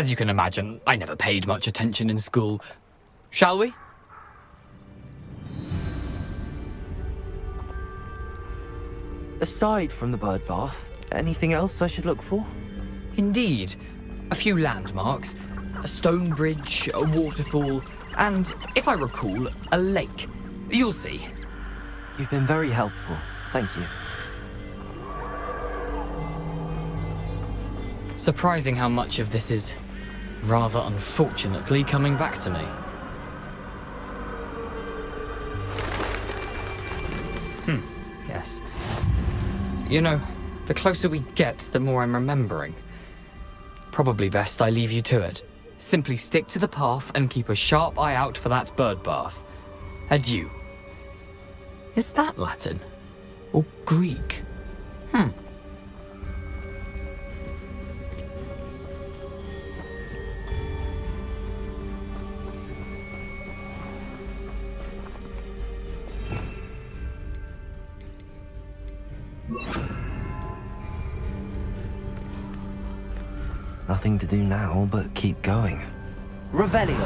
As you can imagine, I never paid much attention in school. Shall we? Aside from the bird bath, anything else I should look for? Indeed. A few landmarks, a stone bridge, a waterfall, and, if I recall, a lake. You'll see. You've been very helpful. Thank you. Surprising how much of this is, rather unfortunately, coming back to me. Yes. You know, the closer we get, the more I'm remembering. Probably best I leave you to it. Simply stick to the path and keep a sharp eye out for that bird bath. Adieu. Is that Latin? Or Greek? Nothing to do now but keep going. Revelio!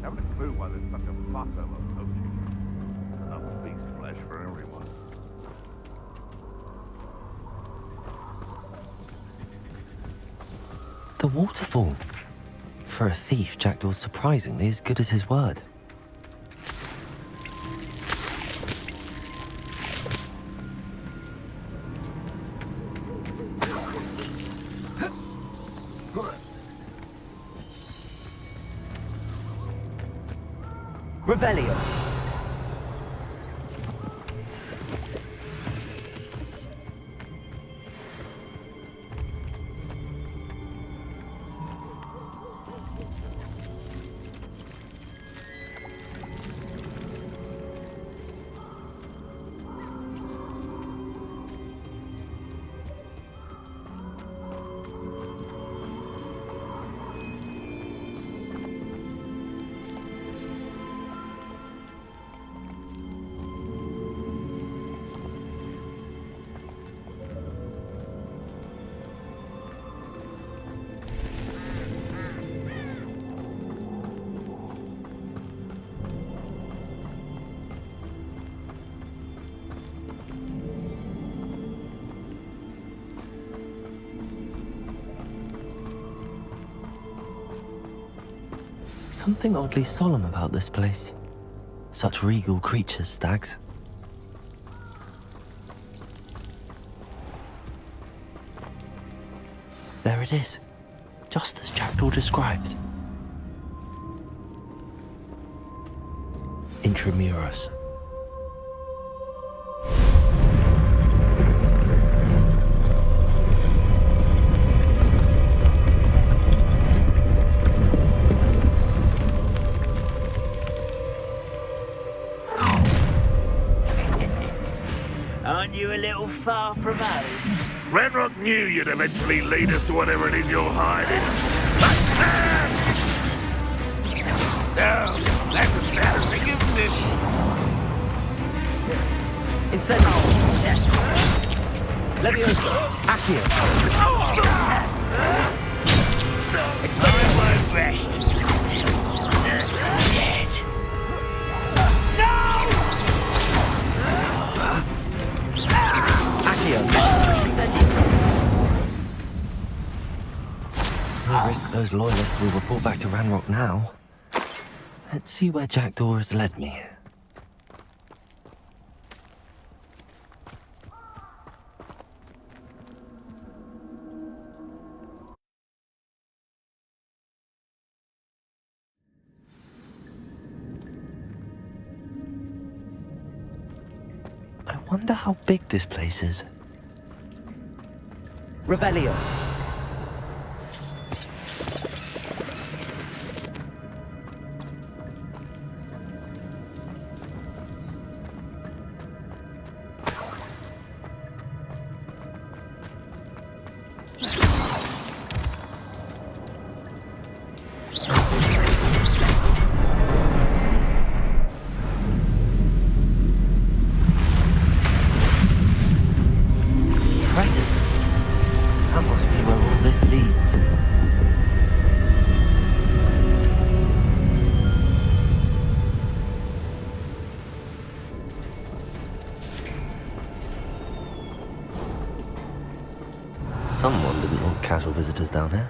Haven't a clue why there's such a fuss over poaching. Enough beast flesh for everyone. The waterfall. For a thief, Jackdaw's surprisingly as good as his word. Revelio. Something oddly solemn about this place. Such regal creatures, stags. There it is, just as Jackdaw described. Intramuros. Aren't you a little far from home? Ranrock knew you'd eventually lead us to whatever it is you're hiding. No, that's embarrassing, isn't it? Incendio! Leviosa! Accio! I won't rest. Dead. Accio! No risk those loyalists will report back to Ranrock now. Let's see where Jackdaw has led me. I wonder how big this place is. Revelio. this leads. Someone didn't want casual visitors down here.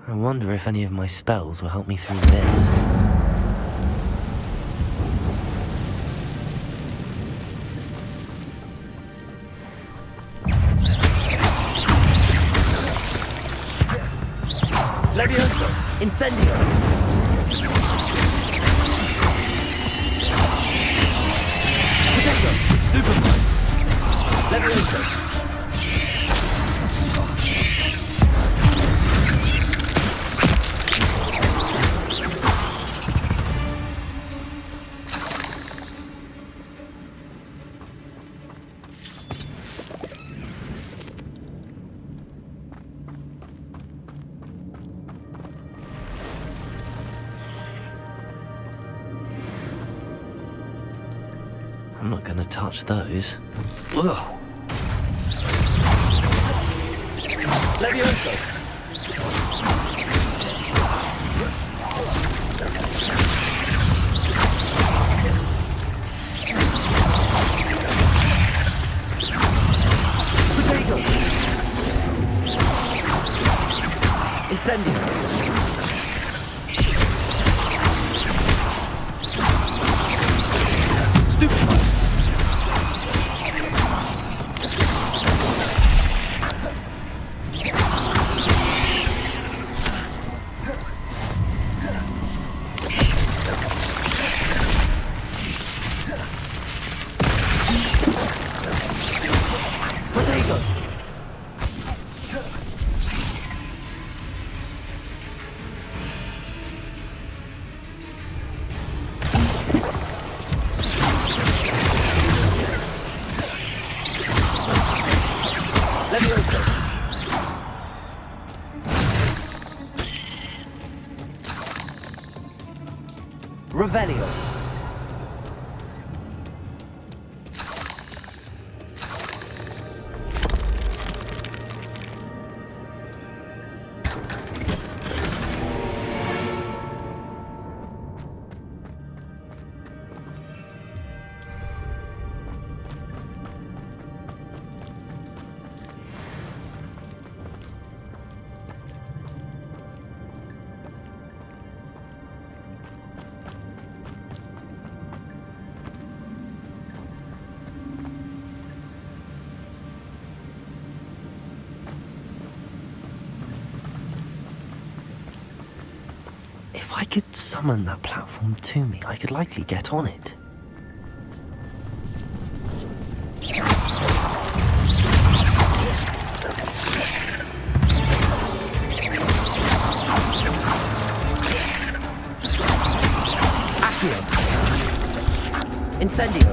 I wonder if any of my spells will help me through this. Levioso! Incendio! Potato! Stupefy! Levioso! I'm not gonna touch those. Ugh. Levioso! Potato! Incendio! Stupefy! Potato! Levioso! Revelio! If I could summon that platform to me, I could likely get on it. Accio! Incendio!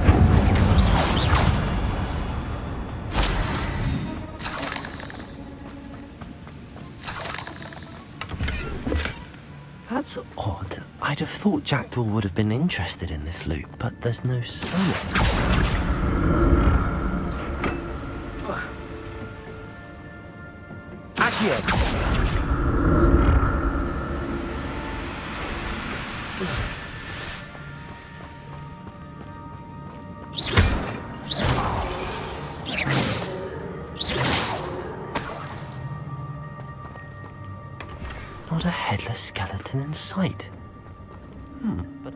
That's odd. I'd have thought Jackdaw would have been interested in this loot, but there's no summon. Accio! Not a headless skeleton in sight. But...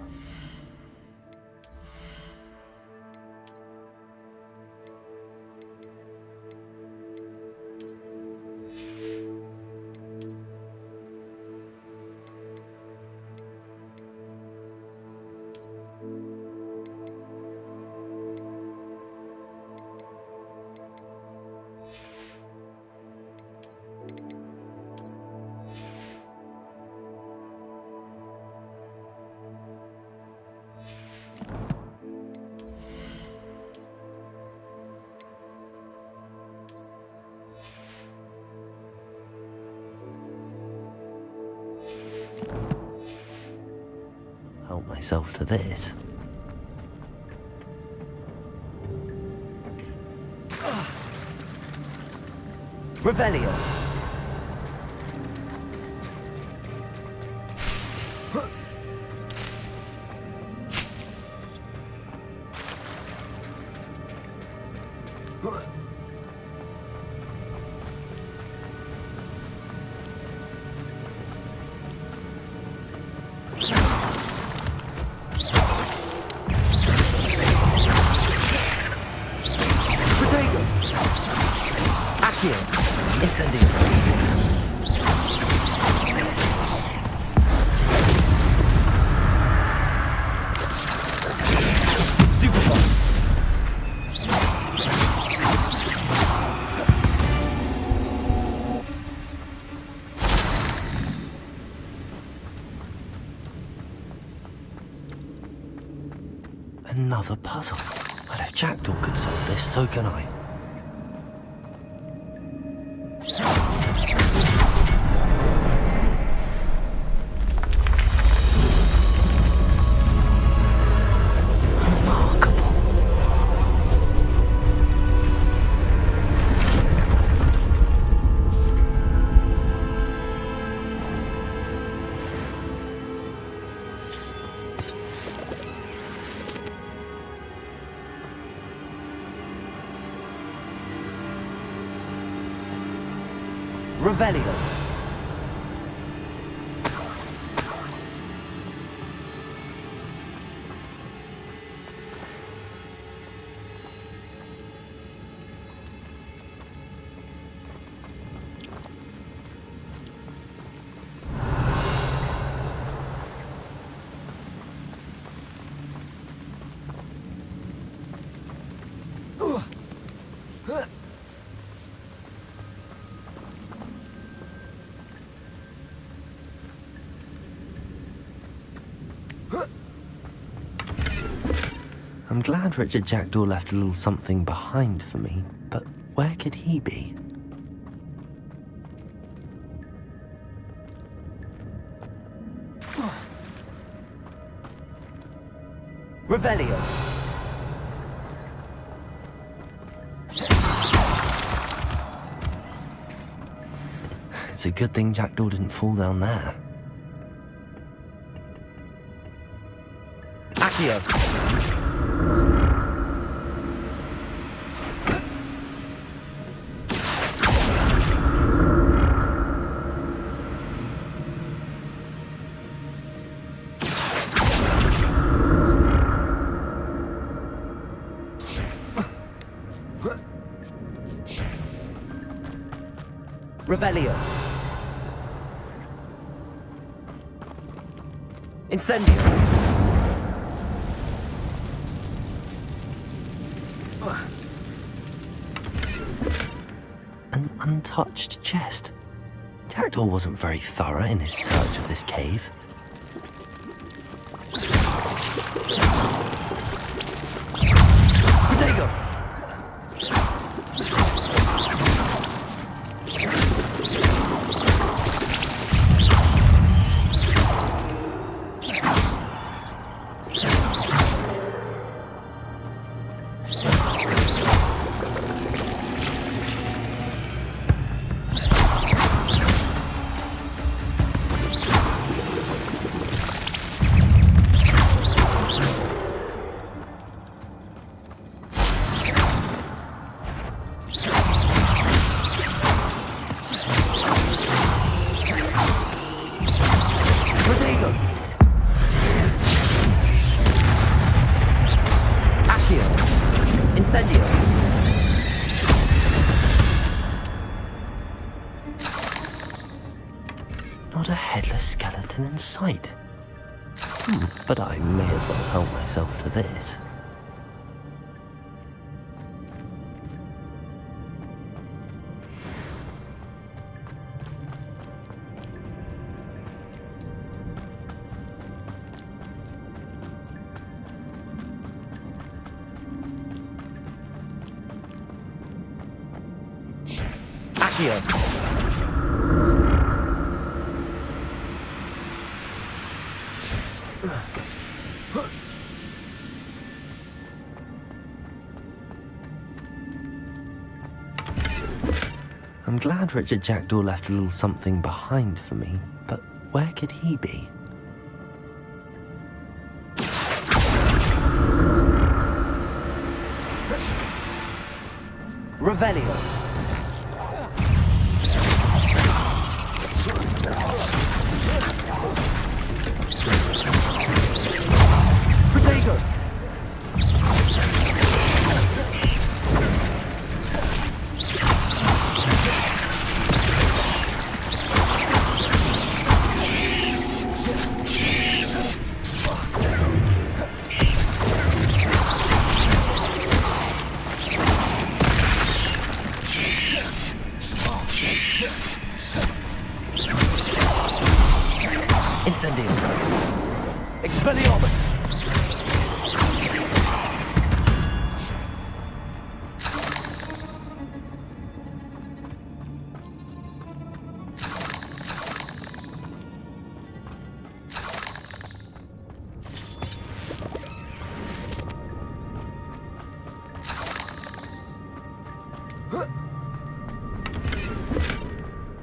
help myself to this. Revelio. Protego. Accio. Incendio. Stupefy. Another puzzle. But if Jackdaw could solve this, so can I. Remarkable. Revelio. I'm glad Richard Jackdaw left a little something behind for me, but where could he be? Revelio. It's a good thing Jackdaw didn't fall down there. Accio. Revelio. Incendio. An untouched chest. Jackdaw wasn't very thorough in his search of this cave. Protego. Incendio. Not a headless skeleton in sight. But I may as well help myself to this. Accio. I'm glad Richard Jackdaw left a little something behind for me, but where could he be? Revelio. Protego. Incendio. Expelliarmus.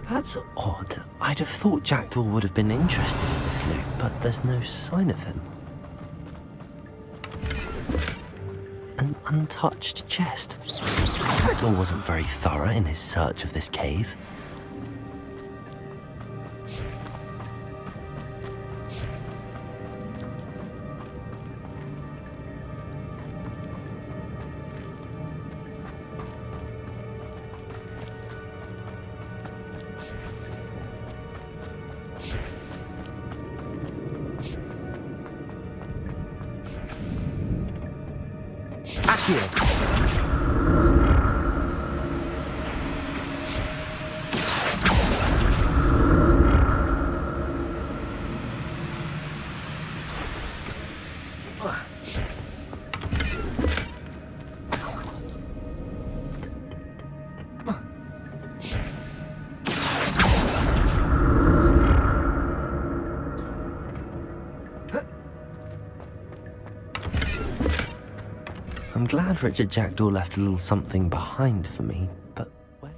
That's odd. I'd have thought Jackdaw would have been interested in this loot, but there's no sign of him. An untouched chest. Jackdaw wasn't very thorough in his search of this cave. I'm glad Richard Jackdaw left a little something behind for me, but where?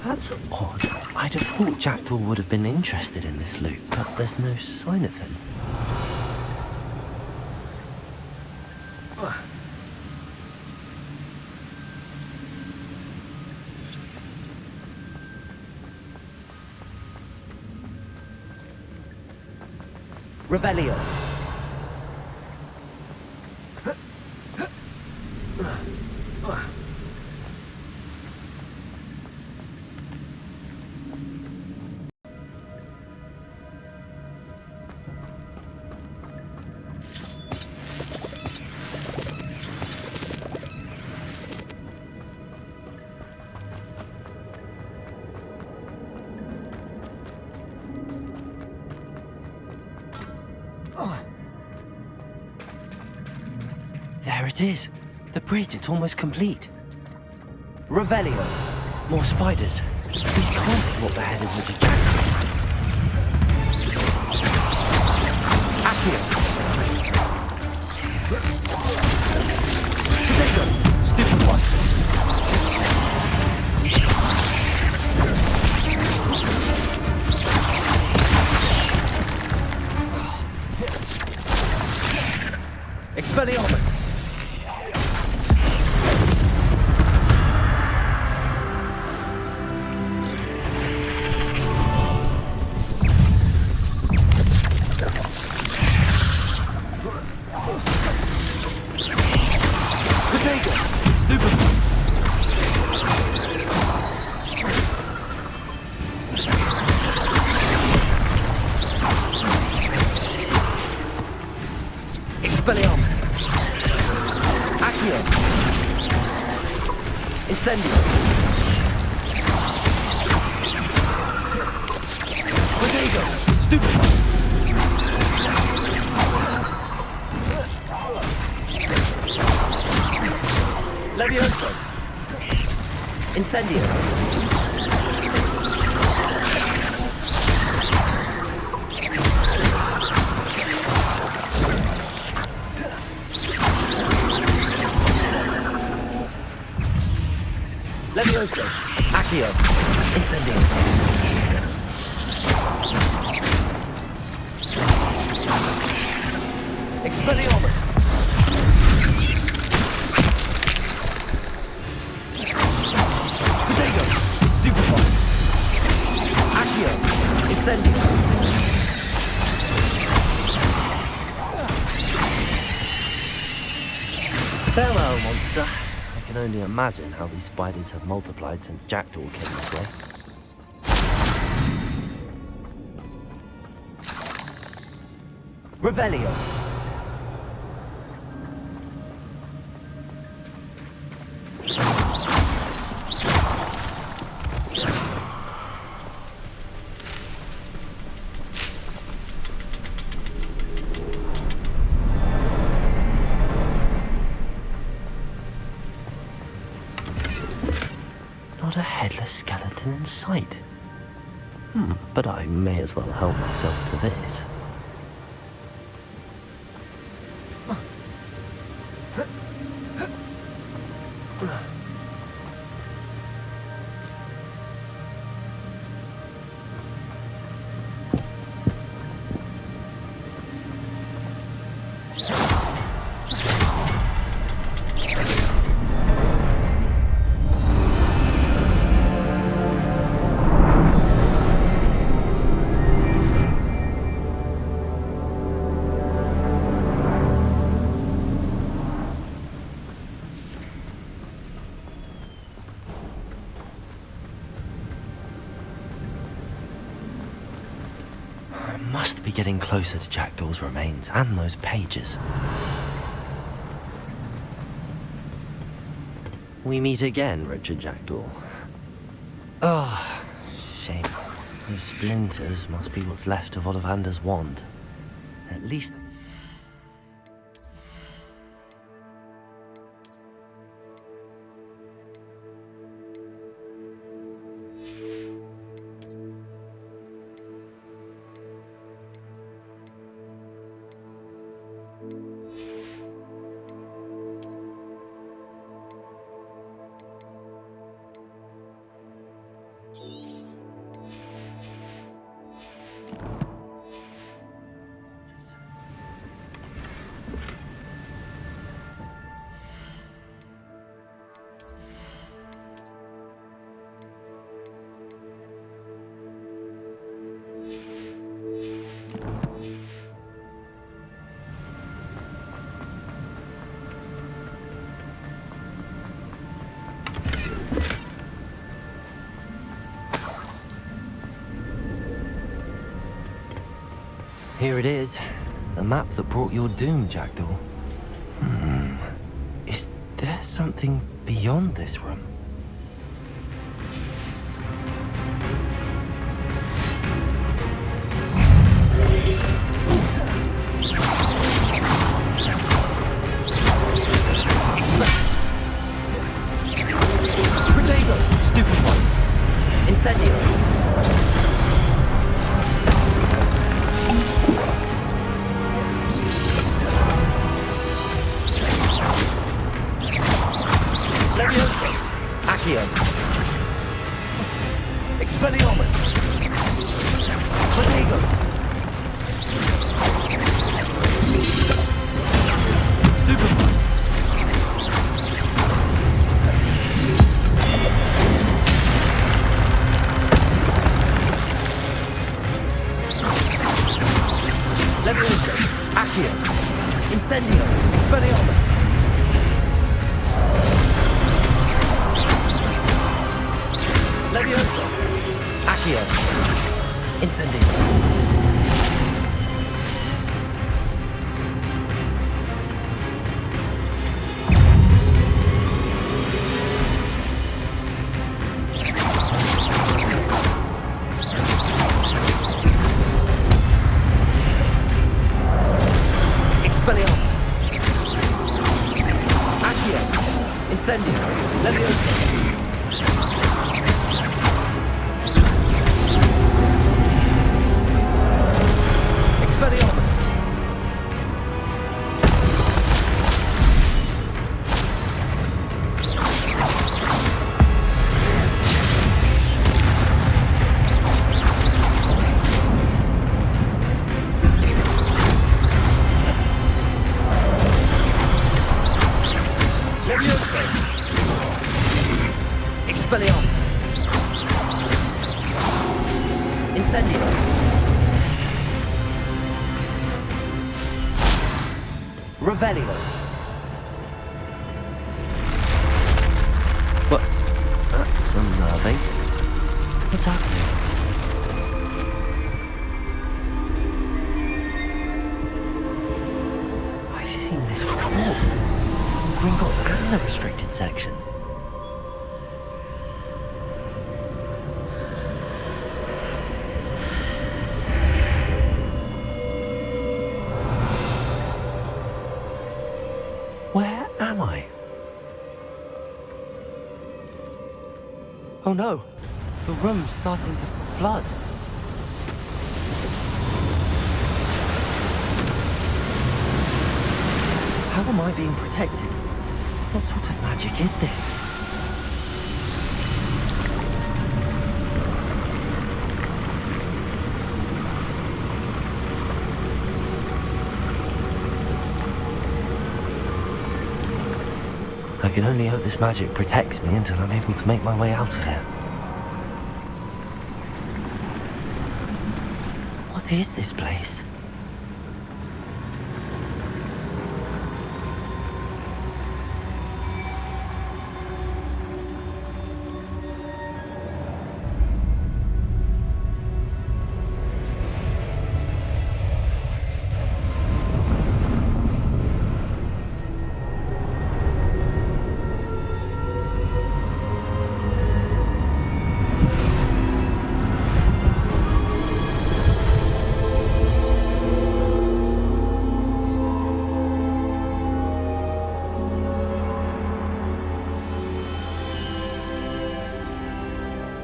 That's odd. I'd have thought Jackdaw would have been interested in this loot, but there's no sign of him. Revelio. There it is. The bridge, it's almost complete. Revelio. More spiders. These can't be what beheaded Richard Jackdaw. Accio. Protego. Stupid one. Expelliarmus. Incendio. Protego. Stupefy. Levioso. Incendio. Levioso. Accio. Incendio. Expelliarmus. Protego. Stupefy. Accio. Incendio. Farewell, monster. I can only imagine how these spiders have multiplied since Jackdaw came this way. Revelio. Not a headless skeleton in sight. But I may as well help myself to this. Must be getting closer to Jackdaw's remains and those pages. We meet again, Richard Jackdaw. Ah, shame. Those splinters must be what's left of Ollivander's wand. At least... Here it is. The map that brought your doom, Jackdaw. Is there something beyond this room? Protego. Stupefy. Incendio. Levioso. Accio. Expelliarmus. Protego. Stupefy. Levioso. Accio. Incendio. Expelliarmus. Levioso. Accio. Incendio. Leviosa. Expelliarmus. Leviosa. Expelliarmus. Incendio. Revelio. What? That's unnerving. What's happening? I've seen this before. Gringotts and the restricted section. Where am I? Oh no! The room's starting to flood. How am I being protected? What sort of magic is this? I can only hope this magic protects me until I'm able to make my way out of here. What is this place?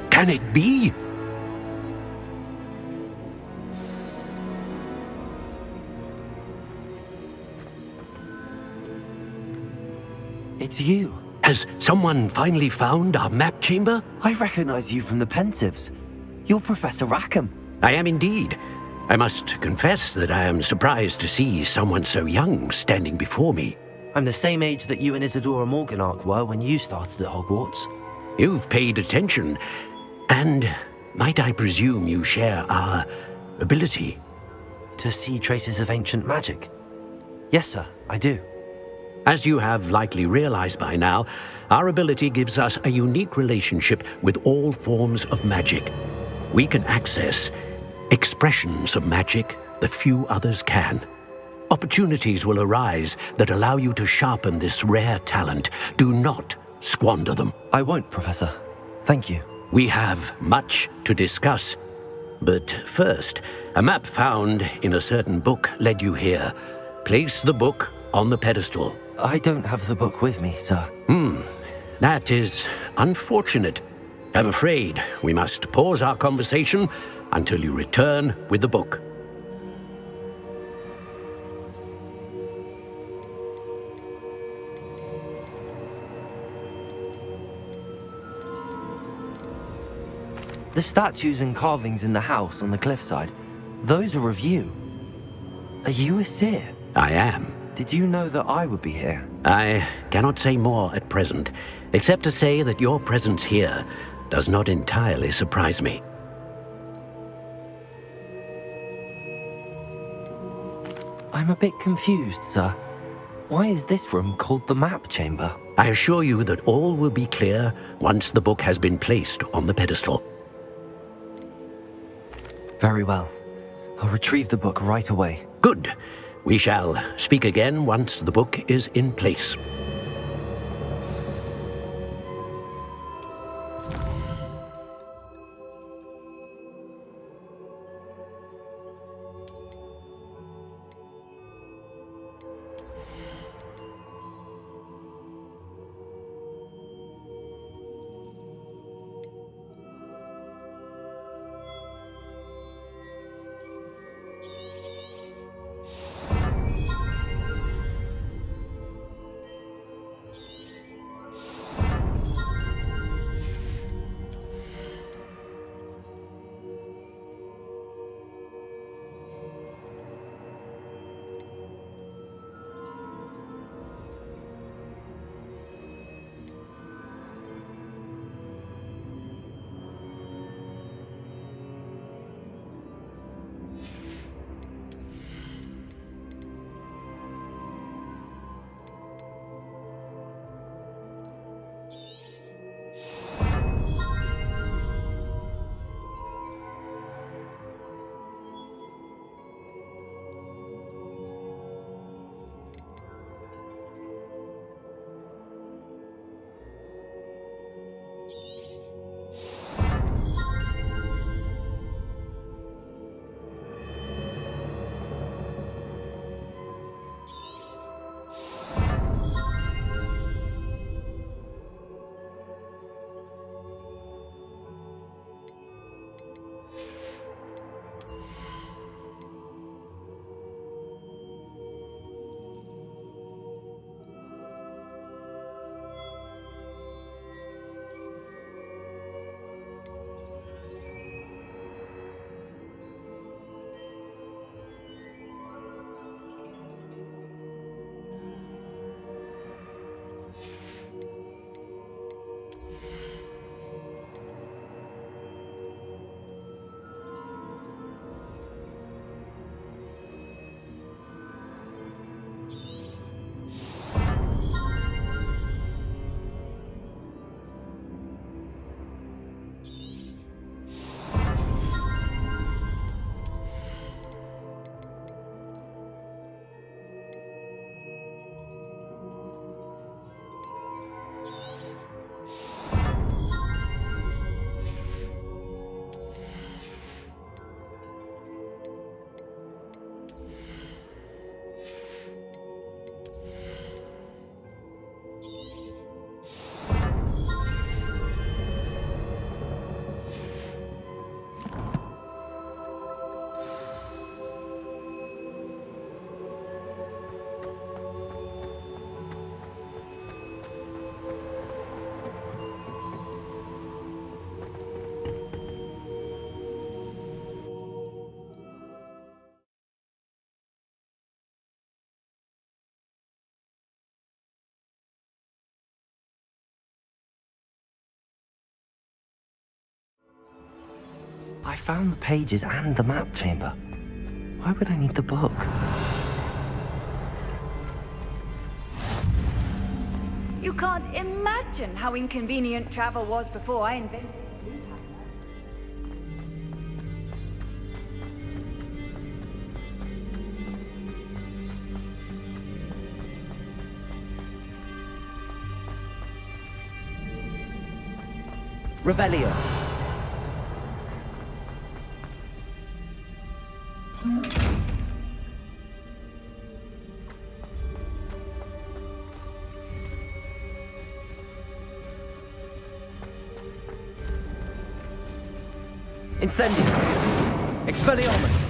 Can it be? It's you. Has someone finally found our map chamber? I recognize you from the Pensives. You're Professor Rackham. I am indeed. I must confess that I am surprised to see someone so young standing before me. I'm the same age that you and Isadora Morganach were when you started at Hogwarts. You've paid attention, and might I presume you share our ability? To see traces of ancient magic? Yes, sir, I do. As you have likely realized by now, our ability gives us a unique relationship with all forms of magic. We can access expressions of magic that few others can. Opportunities will arise that allow you to sharpen this rare talent. Do not squander them. I won't, Professor. Thank you. We have much to discuss. But first, a map found in a certain book led you here. Place the book on the pedestal. I don't have the book with me, sir. That is unfortunate. I'm afraid we must pause our conversation until you return with the book. The statues and carvings in the house on the cliffside, those are of you. Are you a seer? I am. Did you know that I would be here? I cannot say more at present, except to say that your presence here does not entirely surprise me. I'm a bit confused, sir. Why is this room called the map chamber? I assure you that all will be clear once the book has been placed on the pedestal. Very well. I'll retrieve the book right away. Good. We shall speak again once the book is in place. I found the pages and the map chamber. Why would I need the book? You can't imagine how inconvenient travel was before I invented the blue camera. Revelio. Incendio. Expelliarmus.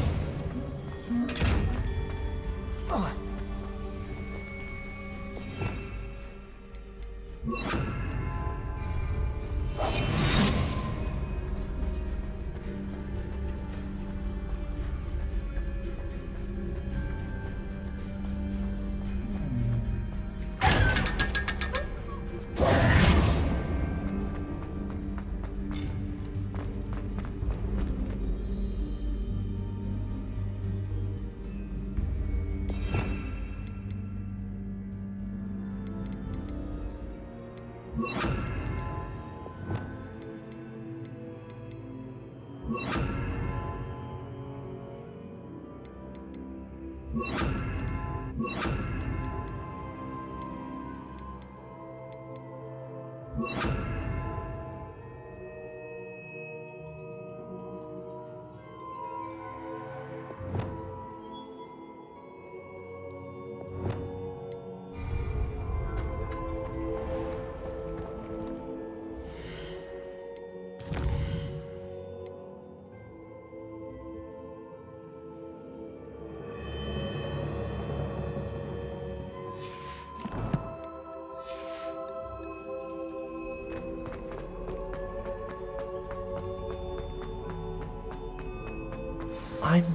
I'm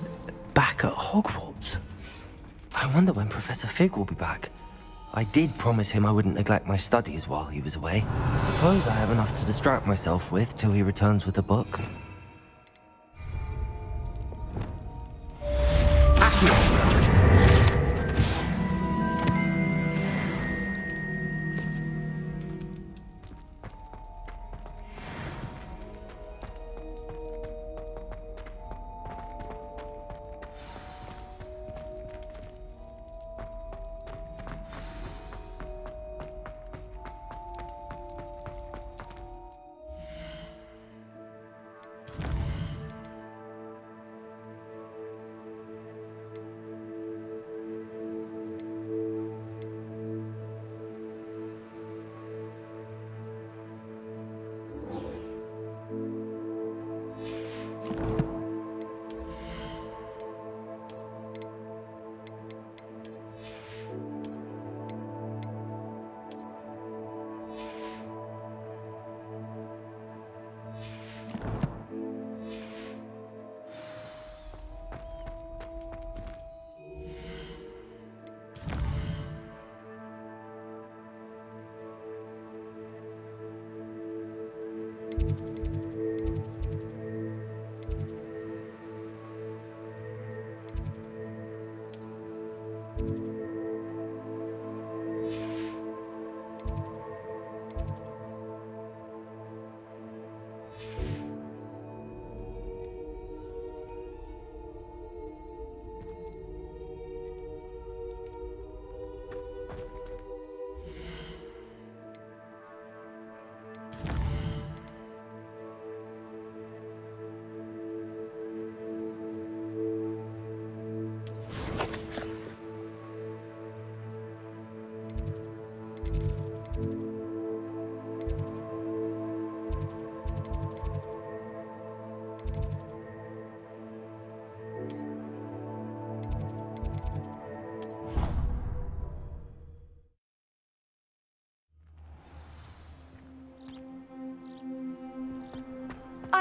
back at Hogwarts. I wonder when Professor Fig will be back. I did promise him I wouldn't neglect my studies while he was away. Suppose I have enough to distract myself with till he returns with the book.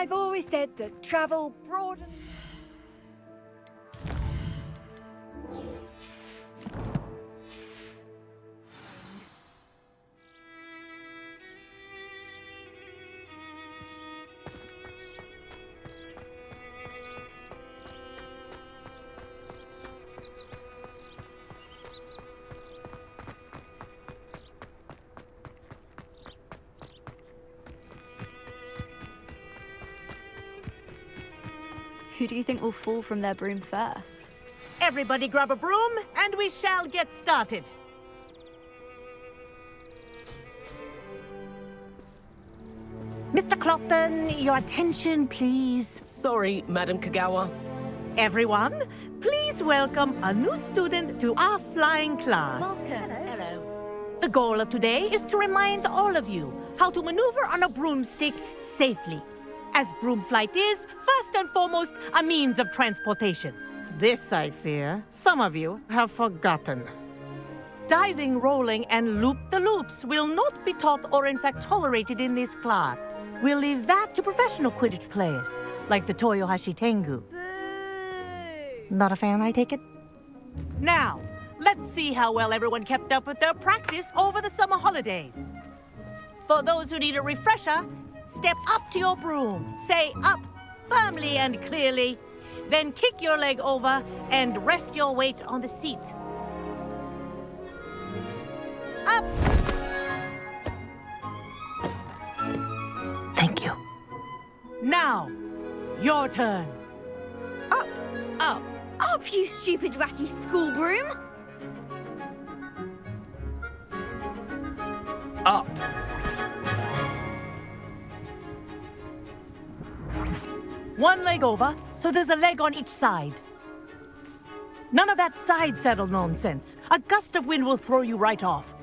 I've always said that travel broadens. Who do you think will fall from their broom first? Everybody grab a broom, and we shall get started. Mr. Clopton, your attention, please. Sorry, Madam Kagawa. Everyone, please welcome a new student to our flying class. Welcome. Hello. The goal of today is to remind all of you how to maneuver on a broomstick safely, as broom flight is, first and foremost, a means of transportation. This, I fear, some of you have forgotten. Diving, rolling, and loop-the-loops will not be taught or in fact tolerated in this class. We'll leave that to professional Quidditch players, like the Toyohashi Tengu. Not a fan, I take it? Now, let's see how well everyone kept up with their practice over the summer holidays. For those who need a refresher, step up to your broom, say up firmly and clearly, then kick your leg over and rest your weight on the seat. Up! Thank you. Now, your turn. Up! Up! Up, you stupid ratty school broom! Up! One leg over, so there's a leg on each side. None of that side saddle nonsense. A gust of wind will throw you right off.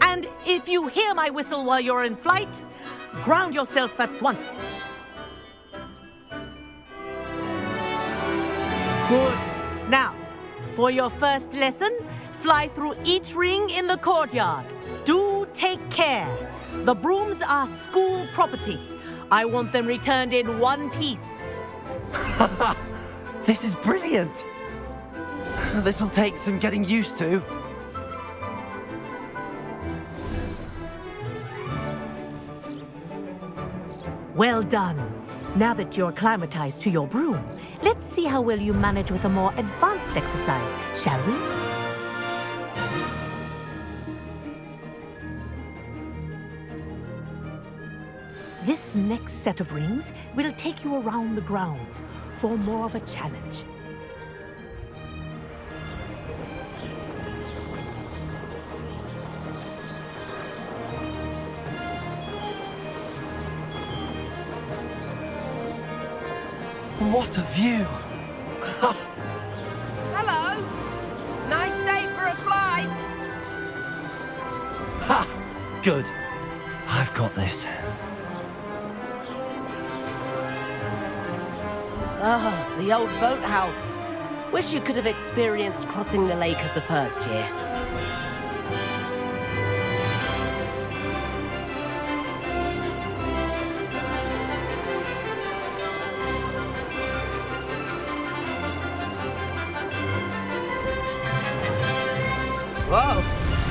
And if you hear my whistle while you're in flight, ground yourself at once. Good. Now, for your first lesson, fly through each ring in the courtyard. Do take care. The brooms are school property. I want them returned in one piece. This is brilliant! This'll take some getting used to. Well done. Now that you're acclimatized to your broom, let's see how well you manage with a more advanced exercise, shall we? This next set of rings will take you around the grounds for more of a challenge. What a view! Hello! Nice day for a flight! Ha! Good. I've got this. Ah, the old boathouse. Wish you could have experienced crossing the lake as the first year. Whoa,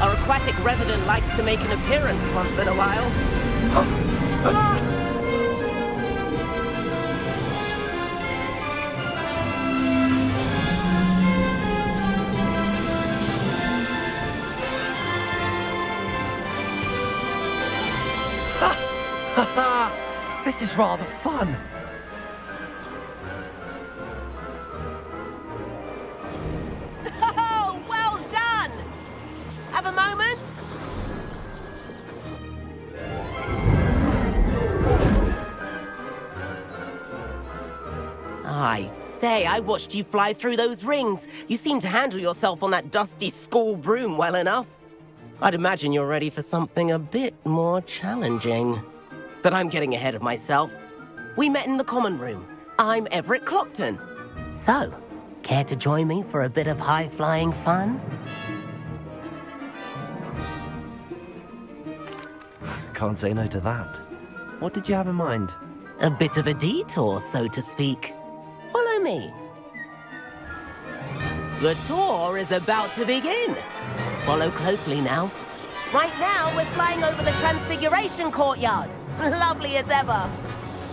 our aquatic resident likes to make an appearance once in a while. This is rather fun. Oh, well done! Have a moment? I say, I watched you fly through those rings. You seem to handle yourself on that dusty school broom well enough. I'd imagine you're ready for something a bit more challenging. But I'm getting ahead of myself. We met in the common room. I'm Everett Clopton. So, care to join me for a bit of high-flying fun? Can't say no to that. What did you have in mind? A bit of a detour, so to speak. Follow me. The tour is about to begin. Follow closely now. Right now, we're flying over the Transfiguration Courtyard. Lovely as ever.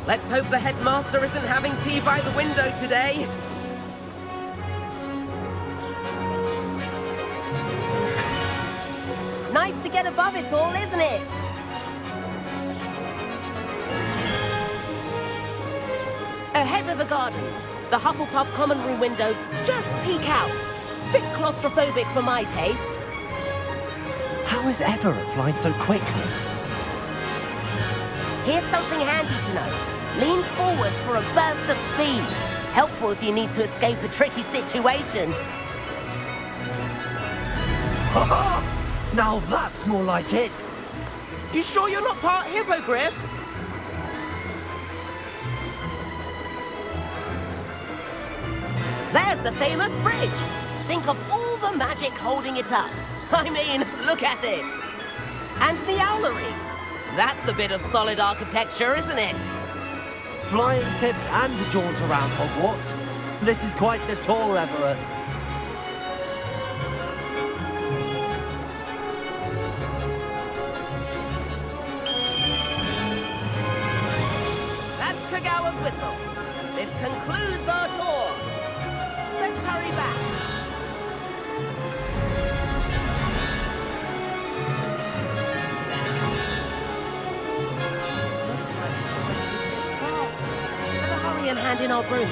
Let's hope the headmaster isn't having tea by the window today. get above it all, isn't it? Ahead of the gardens, the Hufflepuff common room windows just peek out. Bit claustrophobic for my taste. How is Everett flying so quickly? Here's something handy to know. Lean forward for a burst of speed. Helpful if you need to escape a tricky situation. Now that's more like it. You sure you're not part hippogriff? There's the famous bridge. Think of all the magic holding it up. I mean, look at it. And the owlery. That's a bit of solid architecture, isn't it? Flying tips and a jaunt around Hogwarts. This is quite the tour, Everett. That's Kagawa's whistle. This concludes our tour. Let's hurry back. Better hurry and hand in our brooms.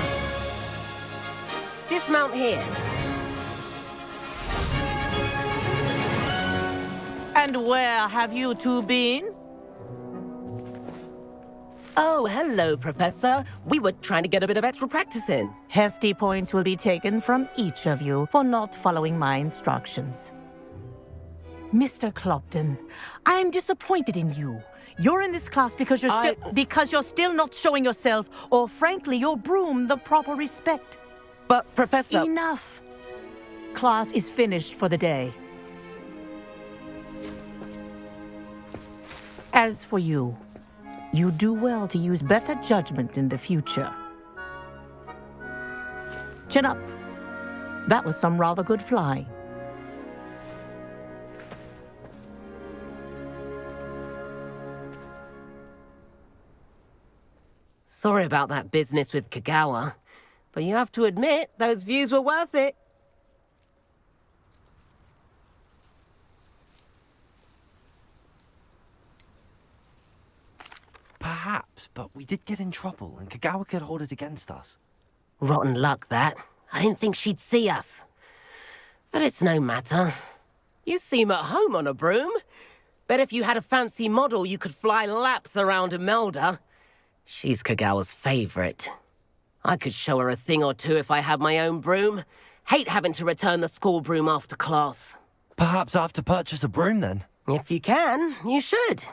Dismount here. And where have you two been? Oh, hello, Professor. We were trying to get a bit of extra practice in. Hefty points will be taken from each of you for not following my instructions. Mr. Clopton, I'm disappointed in you. You're in this class because you're still not showing yourself, or frankly, your broom, the proper respect. But, Professor... Enough! Class is finished for the day. As for you, you do well to use better judgment in the future. Chin up. That was some rather good flying. Sorry about that business with Kagawa, but you have to admit, those views were worth it. Perhaps, but we did get in trouble, and Kagawa could hold it against us. Rotten luck, that. I didn't think she'd see us. But it's no matter. You seem at home on a broom. Bet if you had a fancy model, you could fly laps around Imelda. She's Kagawa's favorite. I could show her a thing or two if I had my own broom. Hate having to return the school broom after class. Perhaps I have to purchase a broom then. If you can, you should.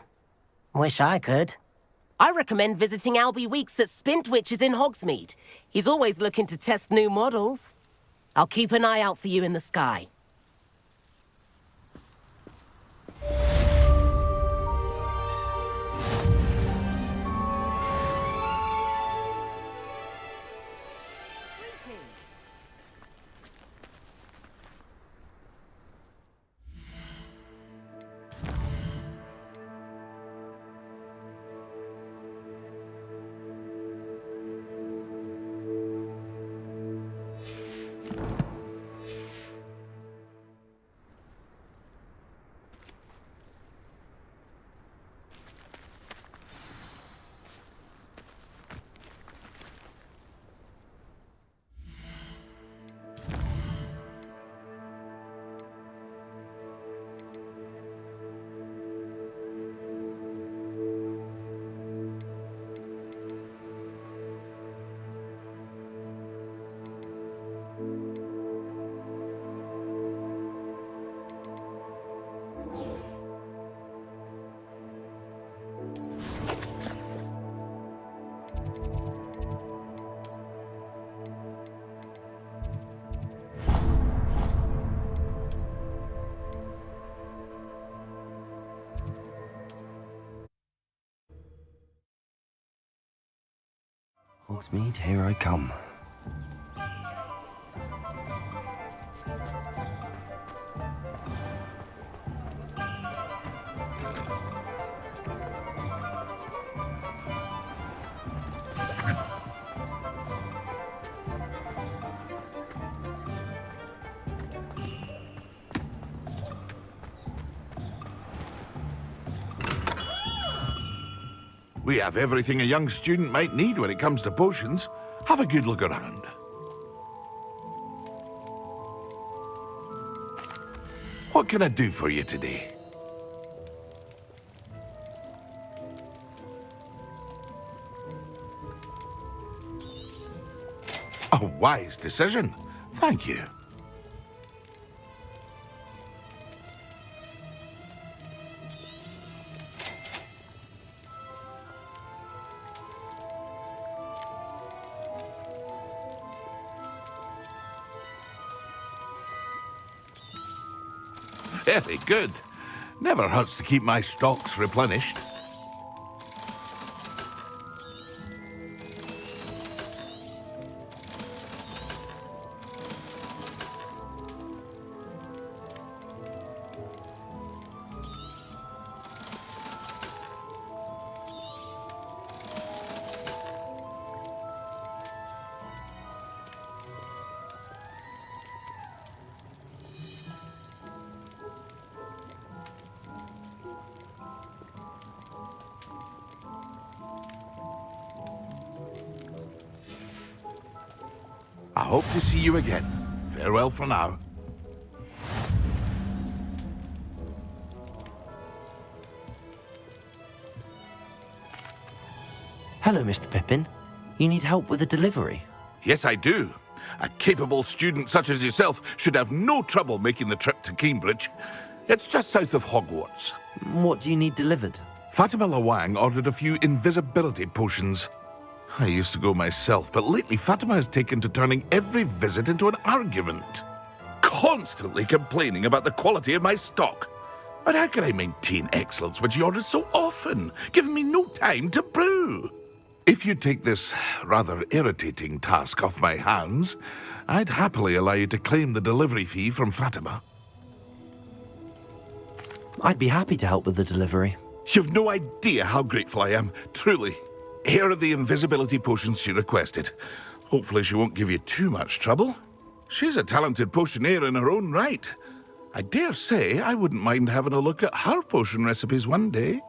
Wish I could. I recommend visiting Albie Weeks at Spintwitches in Hogsmeade. He's always looking to test new models. I'll keep an eye out for you in the sky. Hogsmeade, here I come. We have everything a young student might need when it comes to potions. Have a good look around. What can I do for you today? A wise decision. Thank you. Very good. Never hurts to keep my stocks replenished. I hope to see you again. Farewell for now. Hello, Mr. Pippin. You need help with a delivery? Yes, I do. A capable student such as yourself should have no trouble making the trip to Cambridge. It's just south of Hogwarts. What do you need delivered? Fatima Lawang ordered a few invisibility potions. I used to go myself, but lately Fatima has taken to turning every visit into an argument. Constantly complaining about the quality of my stock. But how can I maintain excellence when she orders so often, giving me no time to brew? If you take this rather irritating task off my hands, I'd happily allow you to claim the delivery fee from Fatima. I'd be happy to help with the delivery. You've no idea how grateful I am, truly. Here are the invisibility potions she requested. Hopefully she won't give you too much trouble. She's a talented potioneer in her own right. I dare say I wouldn't mind having a look at her potion recipes one day.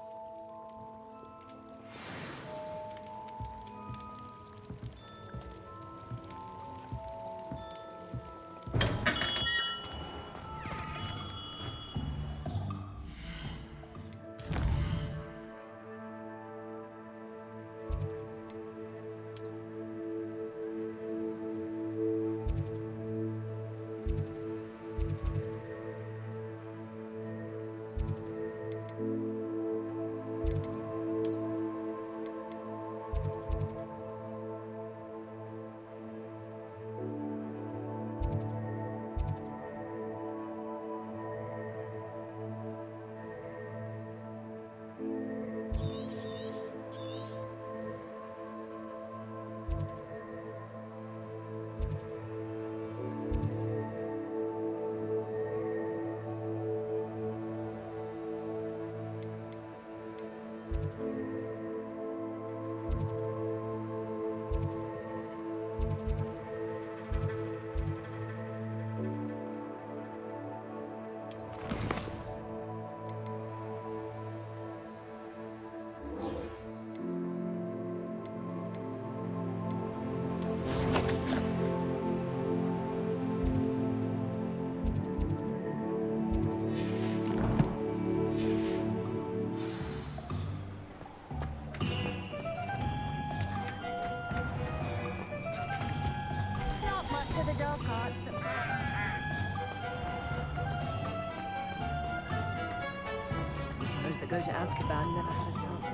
Those that go to Azkaban never had a chance.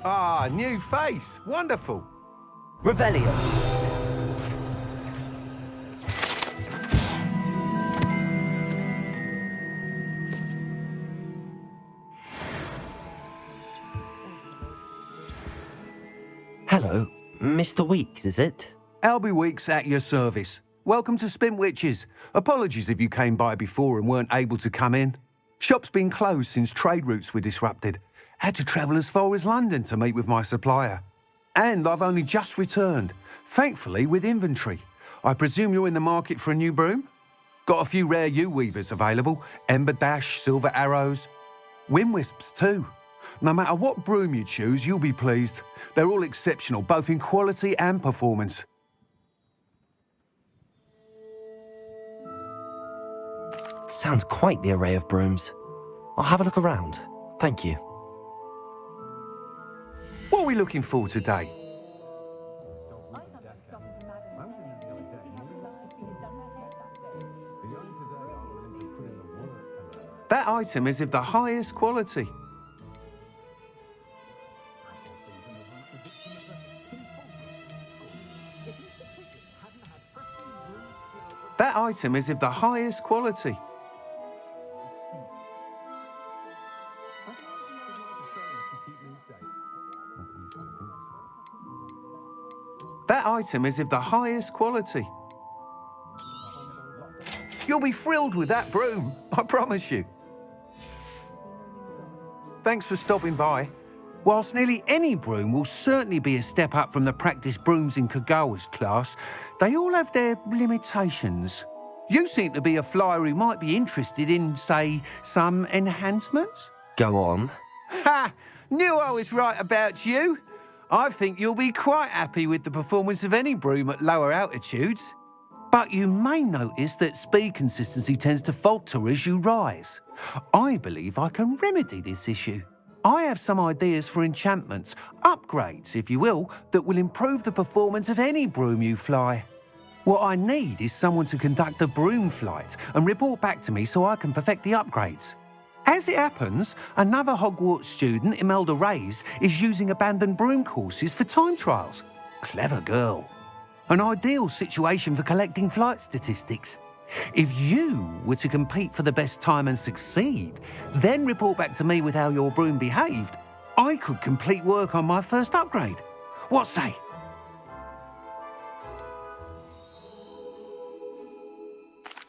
Ah, new face. Wonderful. Revelio. Hello, Mr. Weeks, is it? Albie Weeks at your service. Welcome to Spintwitches. Apologies if you came by before and weren't able to come in. Shop's been closed since trade routes were disrupted. Had to travel as far as London to meet with my supplier. And I've only just returned, thankfully with inventory. I presume you're in the market for a new broom? Got a few rare yew weavers available, Ember Dash, Silver Arrows. Wind-wisps too. No matter what broom you choose, you'll be pleased. They're all exceptional, both in quality and performance. Sounds quite the array of brooms. I'll have a look around. Thank you. What are we looking for today? That item is of the highest quality. That item is of the highest quality. That item is of the highest quality. You'll be thrilled with that broom, I promise you. Thanks for stopping by. Whilst nearly any broom will certainly be a step up from the practice brooms in Kagawa's class, they all have their limitations. You seem to be a flyer who might be interested in, say, some enhancements? Go on. Ha! Knew I was right about you. I think you'll be quite happy with the performance of any broom at lower altitudes. But you may notice that speed consistency tends to falter as you rise. I believe I can remedy this issue. I have some ideas for enchantments, upgrades, if you will, that will improve the performance of any broom you fly. What I need is someone to conduct a broom flight and report back to me so I can perfect the upgrades. As it happens, another Hogwarts student, Imelda Reyes, is using abandoned broom courses for time trials. Clever girl. An ideal situation for collecting flight statistics. If you were to compete for the best time and succeed, then report back to me with how your broom behaved, I could complete work on my first upgrade. What say?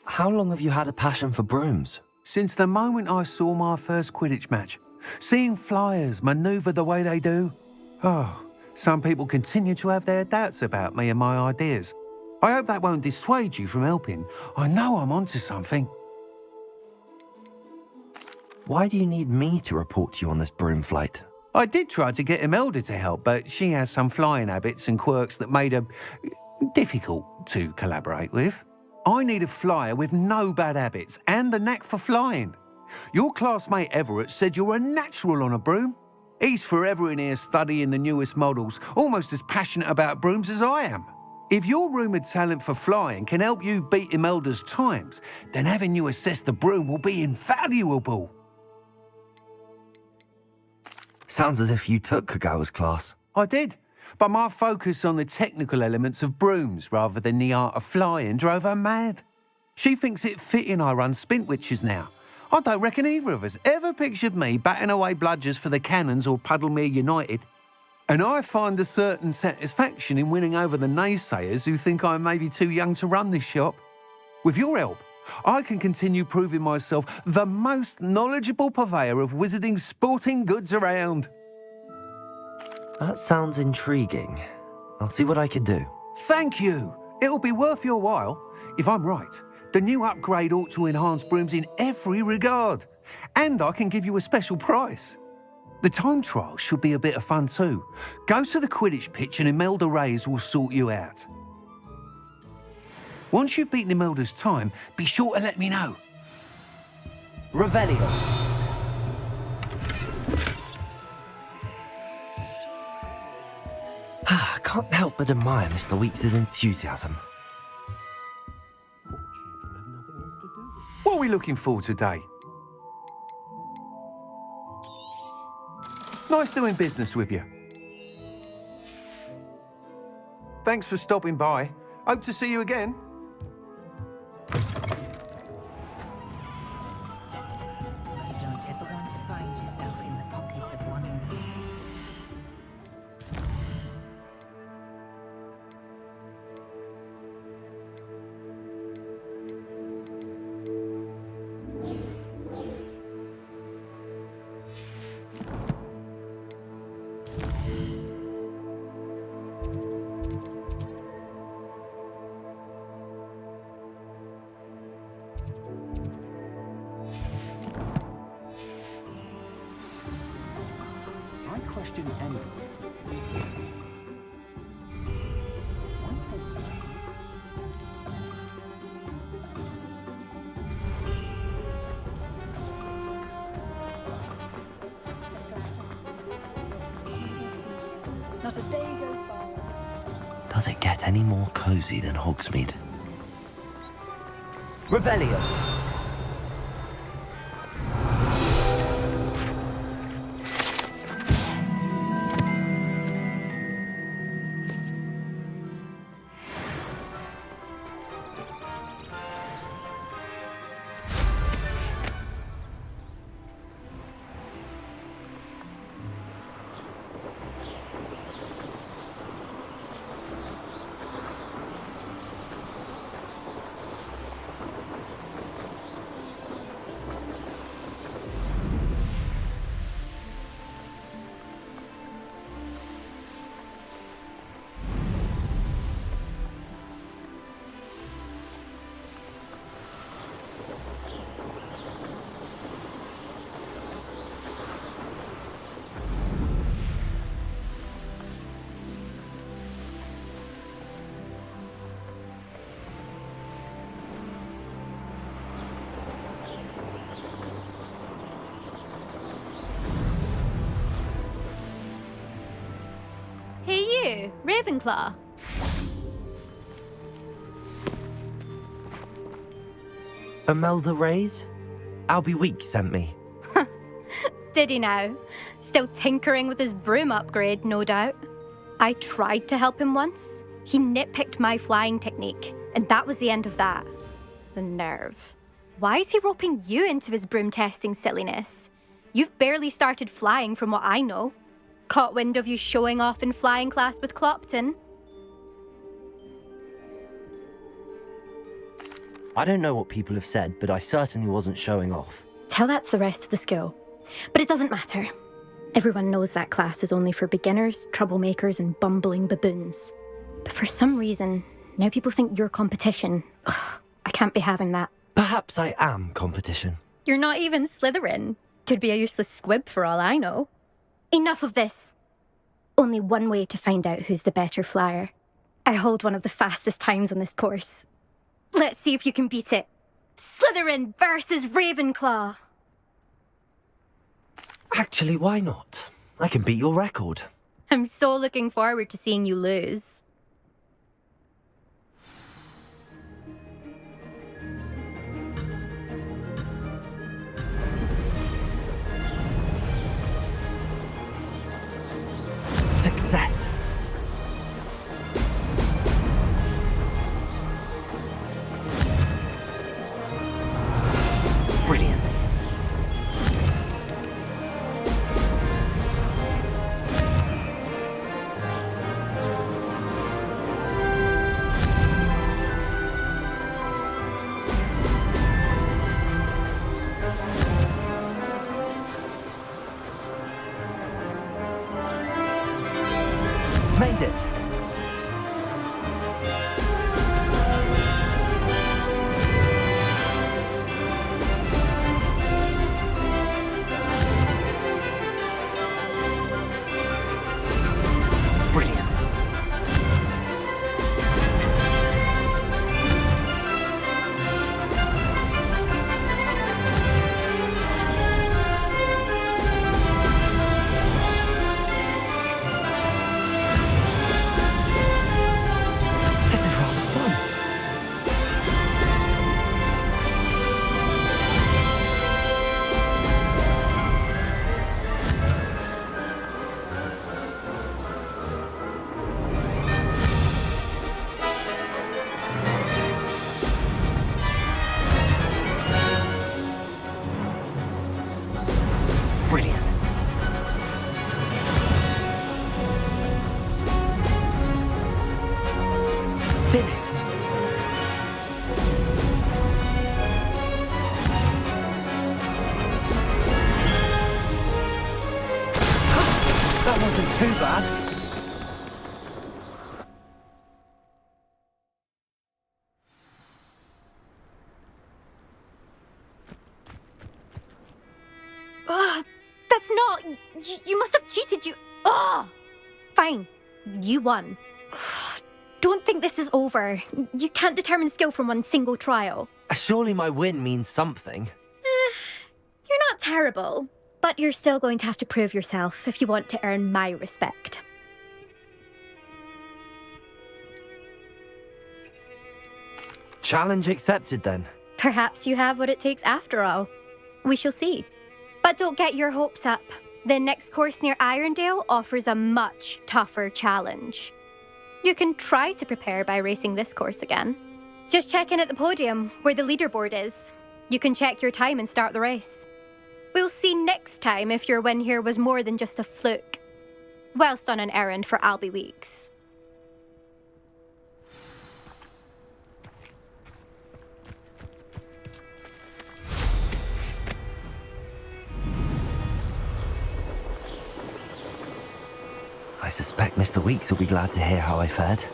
How long have you had a passion for brooms? Since the moment I saw my first Quidditch match. Seeing flyers manoeuvre the way they do. Oh, some people continue to have their doubts about me and my ideas. I hope that won't dissuade you from helping. I know I'm onto something. Why do you need me to report to you on this broom flight? I did try to get Imelda to help, but she has some flying habits and quirks that made her difficult to collaborate with. I need a flyer with no bad habits and a knack for flying. Your classmate Everett said you're a natural on a broom. He's forever in here studying the newest models, almost as passionate about brooms as I am. If your rumoured talent for flying can help you beat Imelda's times, then having you assess the broom will be invaluable. Sounds as if you took Kagawa's class. I did, but my focus on the technical elements of brooms rather than the art of flying drove her mad. She thinks it fitting I run Spintwitches now. I don't reckon either of us ever pictured me batting away bludgers for the Cannons or Puddlemere United. And I find a certain satisfaction in winning over the naysayers who think I'm maybe too young to run this shop. With your help, I can continue proving myself the most knowledgeable purveyor of wizarding sporting goods around. That sounds intriguing. I'll see what I can do. Thank you. It'll be worth your while. If I'm right, the new upgrade ought to enhance brooms in every regard. And I can give you a special price. The time trial should be a bit of fun too. Go to the Quidditch pitch and Imelda Reyes will sort you out. Once you've beaten Imelda's time, be sure to let me know. Revelio. I can't help but admire Mr. Weeks' enthusiasm. What are we looking for today? Nice doing business with you. Thanks for stopping by. Hope to see you again. Don't ever want to find yourself in the pocket of one another. question anyway. Not a day goes by. Does it get any more cozy than Hogsmeade? Revelio! Hey you, Ravenclaw. Imelda Reyes? Albie Week sent me. Did he now? Still tinkering with his broom upgrade, no doubt. I tried to help him once. He nitpicked my flying technique, and that was the end of that. The nerve. Why is he roping you into his broom testing silliness? You've barely started flying from what I know. Caught wind of you showing off in flying class with Clopton. I don't know what people have said, but I certainly wasn't showing off. Tell that to the rest of the school. But it doesn't matter. Everyone knows that class is only for beginners, troublemakers, and bumbling baboons. But for some reason, now people think you're competition. Ugh, I can't be having that. Perhaps I am competition. You're not even Slytherin. Could be a useless squib for all I know. Enough of this. Only one way to find out who's the better flyer. I hold one of the fastest times on this course. Let's see if you can beat it. Slytherin versus Ravenclaw. Actually, why not? I can beat your record. I'm so looking forward to seeing you lose. Success. Brilliant. Made it. Brilliant. This is rather fun. Brilliant. Did it. That wasn't too bad. Ugh, that's not You must have cheated, you... Ugh! Fine. You won. Don't think this is over. You can't determine skill from one single trial. Surely my win means something. You're not terrible, but you're still going to have to prove yourself if you want to earn my respect. Challenge accepted then. Perhaps you have what it takes after all. We shall see. But don't get your hopes up. The next course near Irondale offers a much tougher challenge. You can try to prepare by racing this course again. Just check in at the podium, where the leaderboard is. You can check your time and start the race. We'll see next time if your win here was more than just a fluke. Whilst on an errand for Albie Weeks. I suspect Mr. Weeks will be glad to hear how I fared.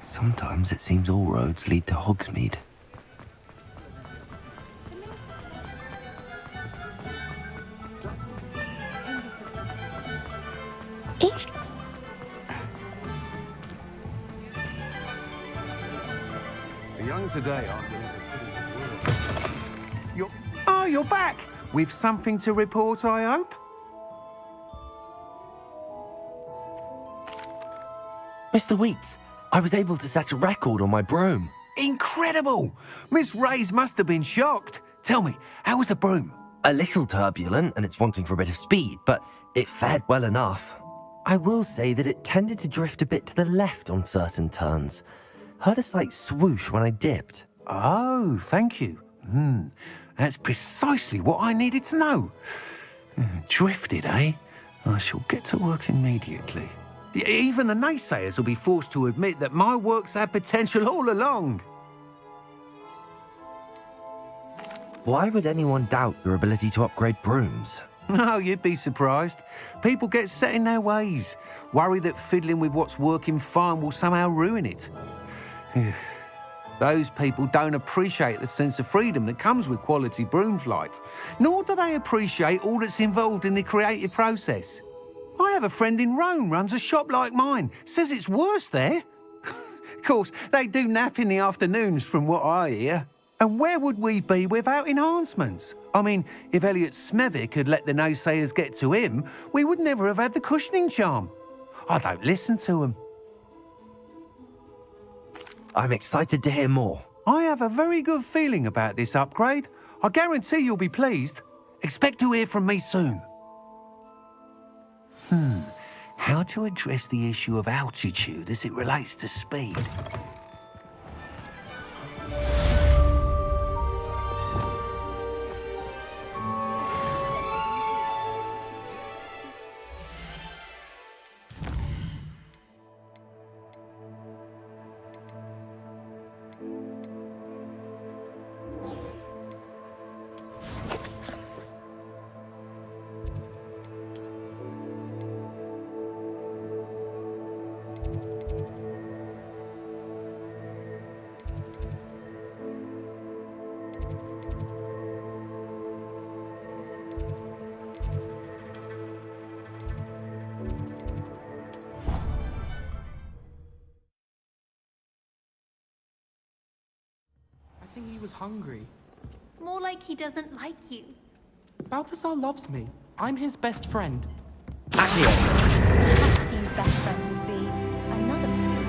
Sometimes it seems all roads lead to Hogsmeade. The young today aren't willing to put in the work. You're back! With something to report, I hope? Mr. Weeks, I was able to set a record on my broom. Incredible! Miss Reyes must have been shocked. Tell me, how was the broom? A little turbulent, and it's wanting for a bit of speed, but it fared well enough. I will say that it tended to drift a bit to the left on certain turns. Heard a slight swoosh when I dipped. Oh, thank you. That's precisely what I needed to know. Drifted, eh? I shall get to work immediately. Even the naysayers will be forced to admit that my work's had potential all along. Why would anyone doubt your ability to upgrade brooms? No, you'd be surprised. People get set in their ways, worry that fiddling with what's working fine will somehow ruin it. Those people don't appreciate the sense of freedom that comes with quality broom flight, nor do they appreciate all that's involved in the creative process. I have a friend in Rome runs a shop like mine, says it's worse there. Of course, they do nap in the afternoons from what I hear. And where would we be without enhancements? I mean, if Elliot Smethwick had let the naysayers get to him, we would never have had the cushioning charm. I don't listen to them. I'm excited to hear more. I have a very good feeling about this upgrade. I guarantee you'll be pleased. Expect to hear from me soon. How to address the issue of altitude as it relates to speed? I think he was hungry. More like he doesn't like you. Balthazar loves me. I'm his best friend. Constantine's best friend would be another person.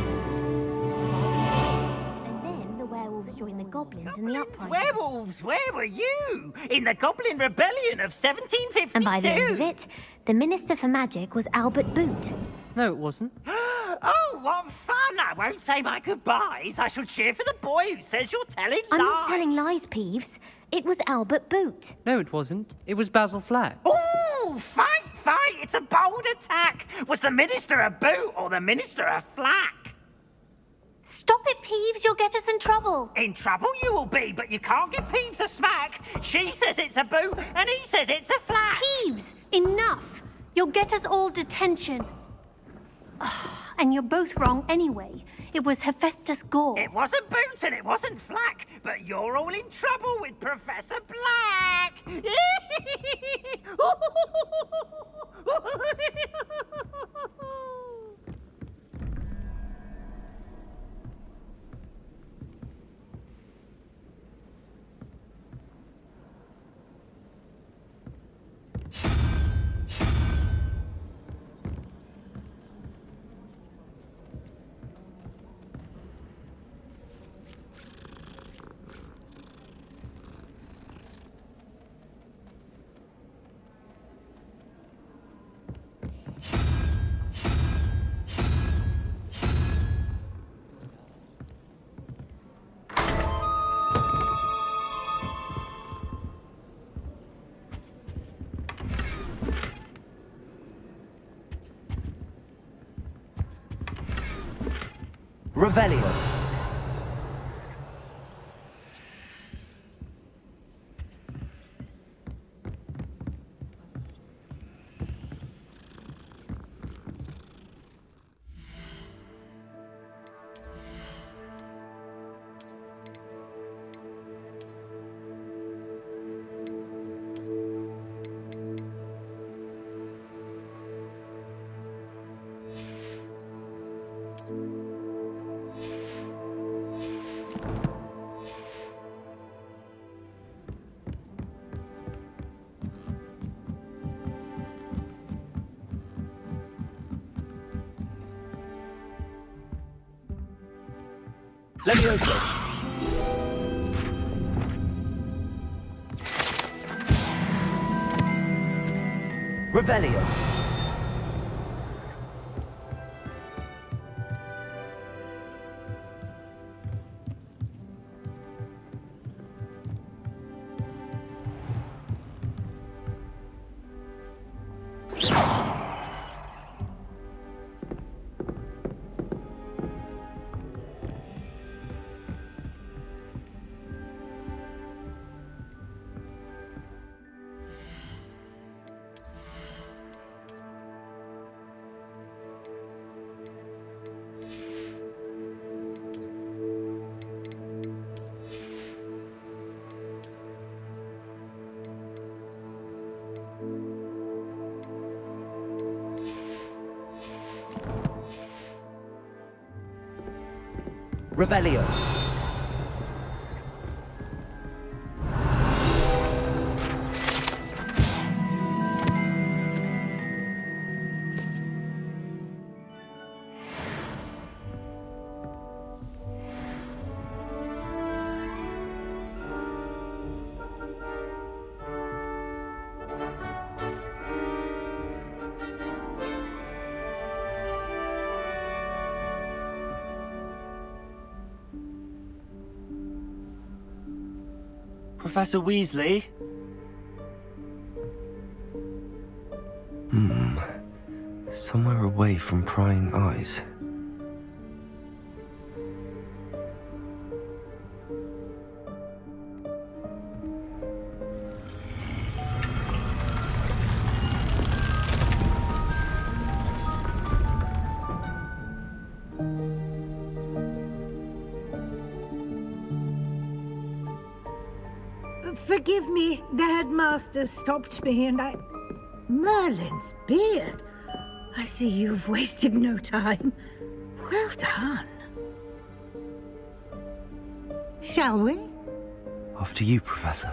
And then the werewolves join the goblins in the uprising. Werewolves, where were you? In the Goblin Rebellion of 1752? And by the end of it, the Minister for Magic was Albert Boot. No, it wasn't. Oh, what fun! I won't say my goodbyes. I shall cheer for the boy who says you're telling lies. I'm not telling lies, Peeves. It was Albert Boot. No, it wasn't. It was Basil Flack. Ooh, fight! It's a bold attack. Was the Minister a boot or the Minister a flack? Stop it, Peeves. You'll get us in trouble. In trouble you will be, but you can't give Peeves a smack. She says it's a boot, and he says it's a flack. Peeves, enough. You'll get us all detention. And you're both wrong anyway. It was Hephaestus Gore. It wasn't Boot and it wasn't Flack, but you're all in trouble with Professor Black. Revelio. Levioso. Revelio. Revelio. Professor Weasley? Somewhere away from prying eyes. Forgive me, the headmaster stopped me and I... Merlin's beard. I see you've wasted no time. Well done. Shall we? After you, Professor.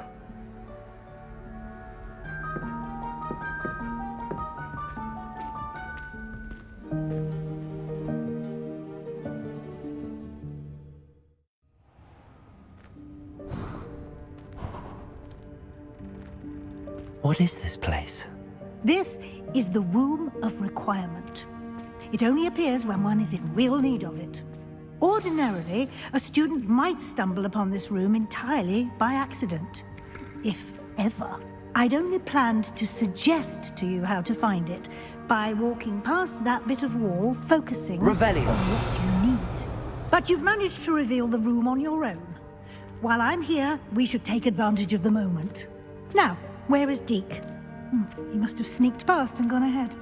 What is this place? This is the Room of Requirement. It only appears when one is in real need of it. Ordinarily, a student might stumble upon this room entirely by accident. If ever. I'd only planned to suggest to you how to find it by walking past that bit of wall, focusing Revelio. on what you need. But you've managed to reveal the room on your own. While I'm here, we should take advantage of the moment. Now, where is Deke? He must have sneaked past and gone ahead.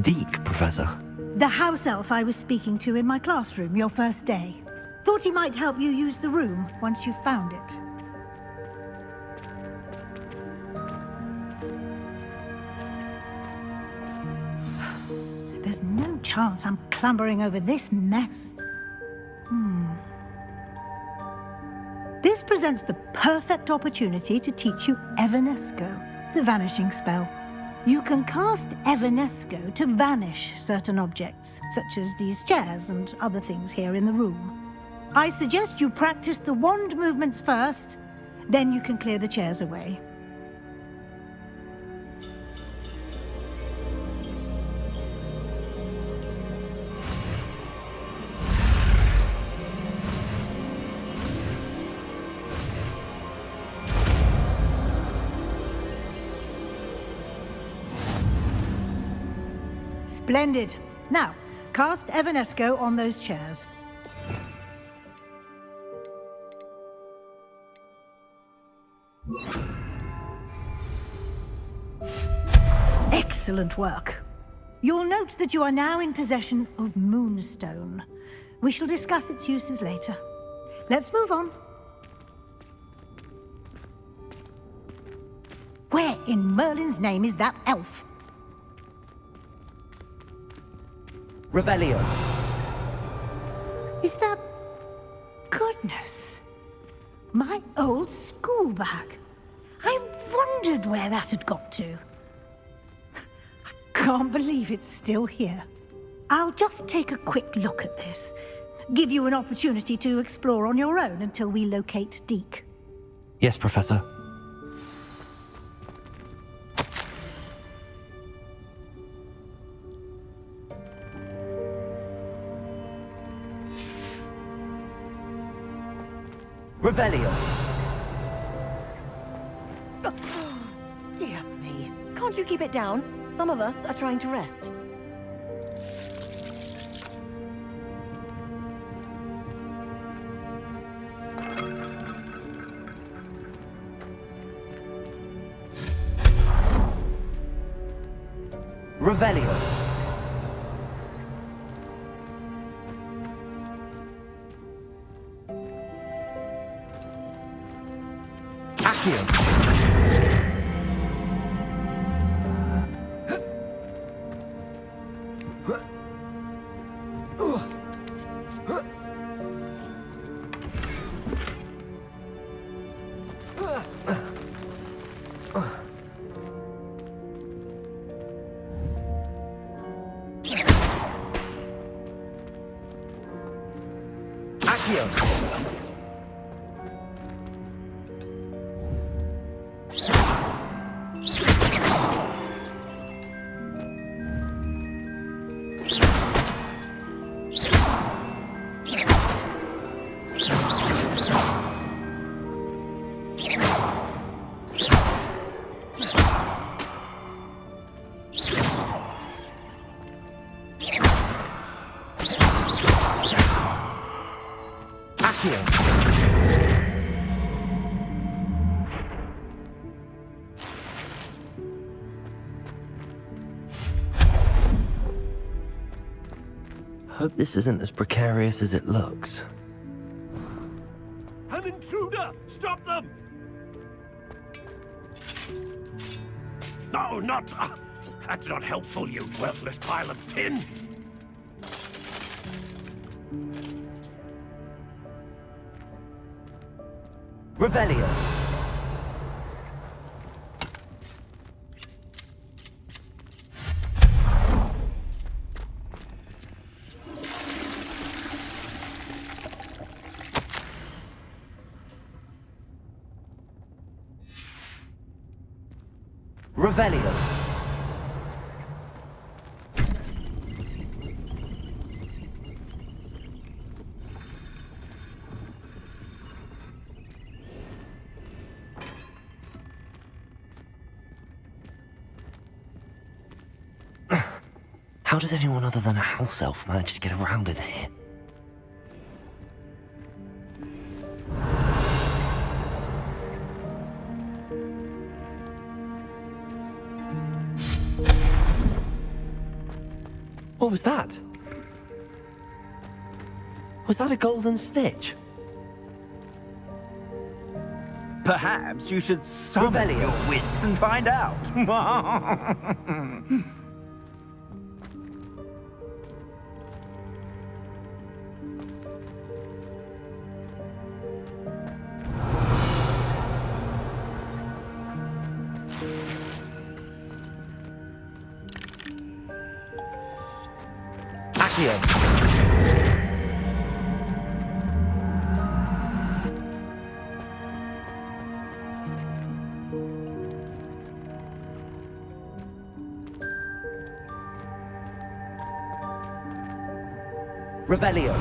Deke, Professor. The house elf I was speaking to in my classroom your first day. Thought he might help you use the room once you've found it. There's no chance I'm clambering over this mess. This presents the perfect opportunity to teach you Evanesco, the vanishing spell. You can cast Evanesco to vanish certain objects, such as these chairs and other things here in the room. I suggest you practice the wand movements first, then you can clear the chairs away. Splendid. Now, cast Evanesco on those chairs. Excellent work. You'll note that you are now in possession of Moonstone. We shall discuss its uses later. Let's move on. Where in Merlin's name is that elf? Revelio. Is that... Goodness. My old school bag. I wondered where that had got to. I can't believe it's still here. I'll just take a quick look at this. Give you an opportunity to explore on your own until we locate Deke. Yes, Professor. Revelio. Dear me. Can't you keep it down? Some of us are trying to rest. Revelio. Hope this isn't as precarious as it looks. An intruder! Stop them! No, not... that's not helpful, you worthless pile of tin! Revelio. Revelio. How does anyone other than a house elf manage to get around in here? What was that? Was that a golden snitch? Perhaps you should summon Revelio. your wits and find out. Accio. Revelio.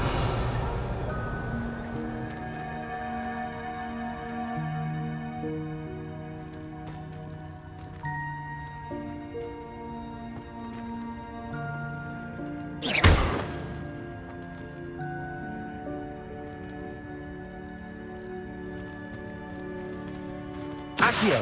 Accio.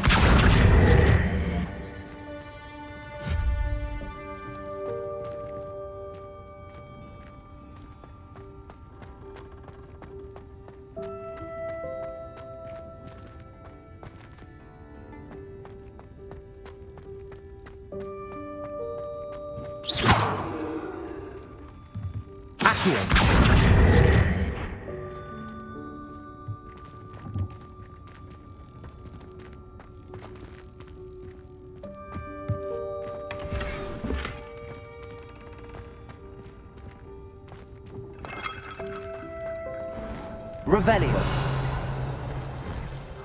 Revelio.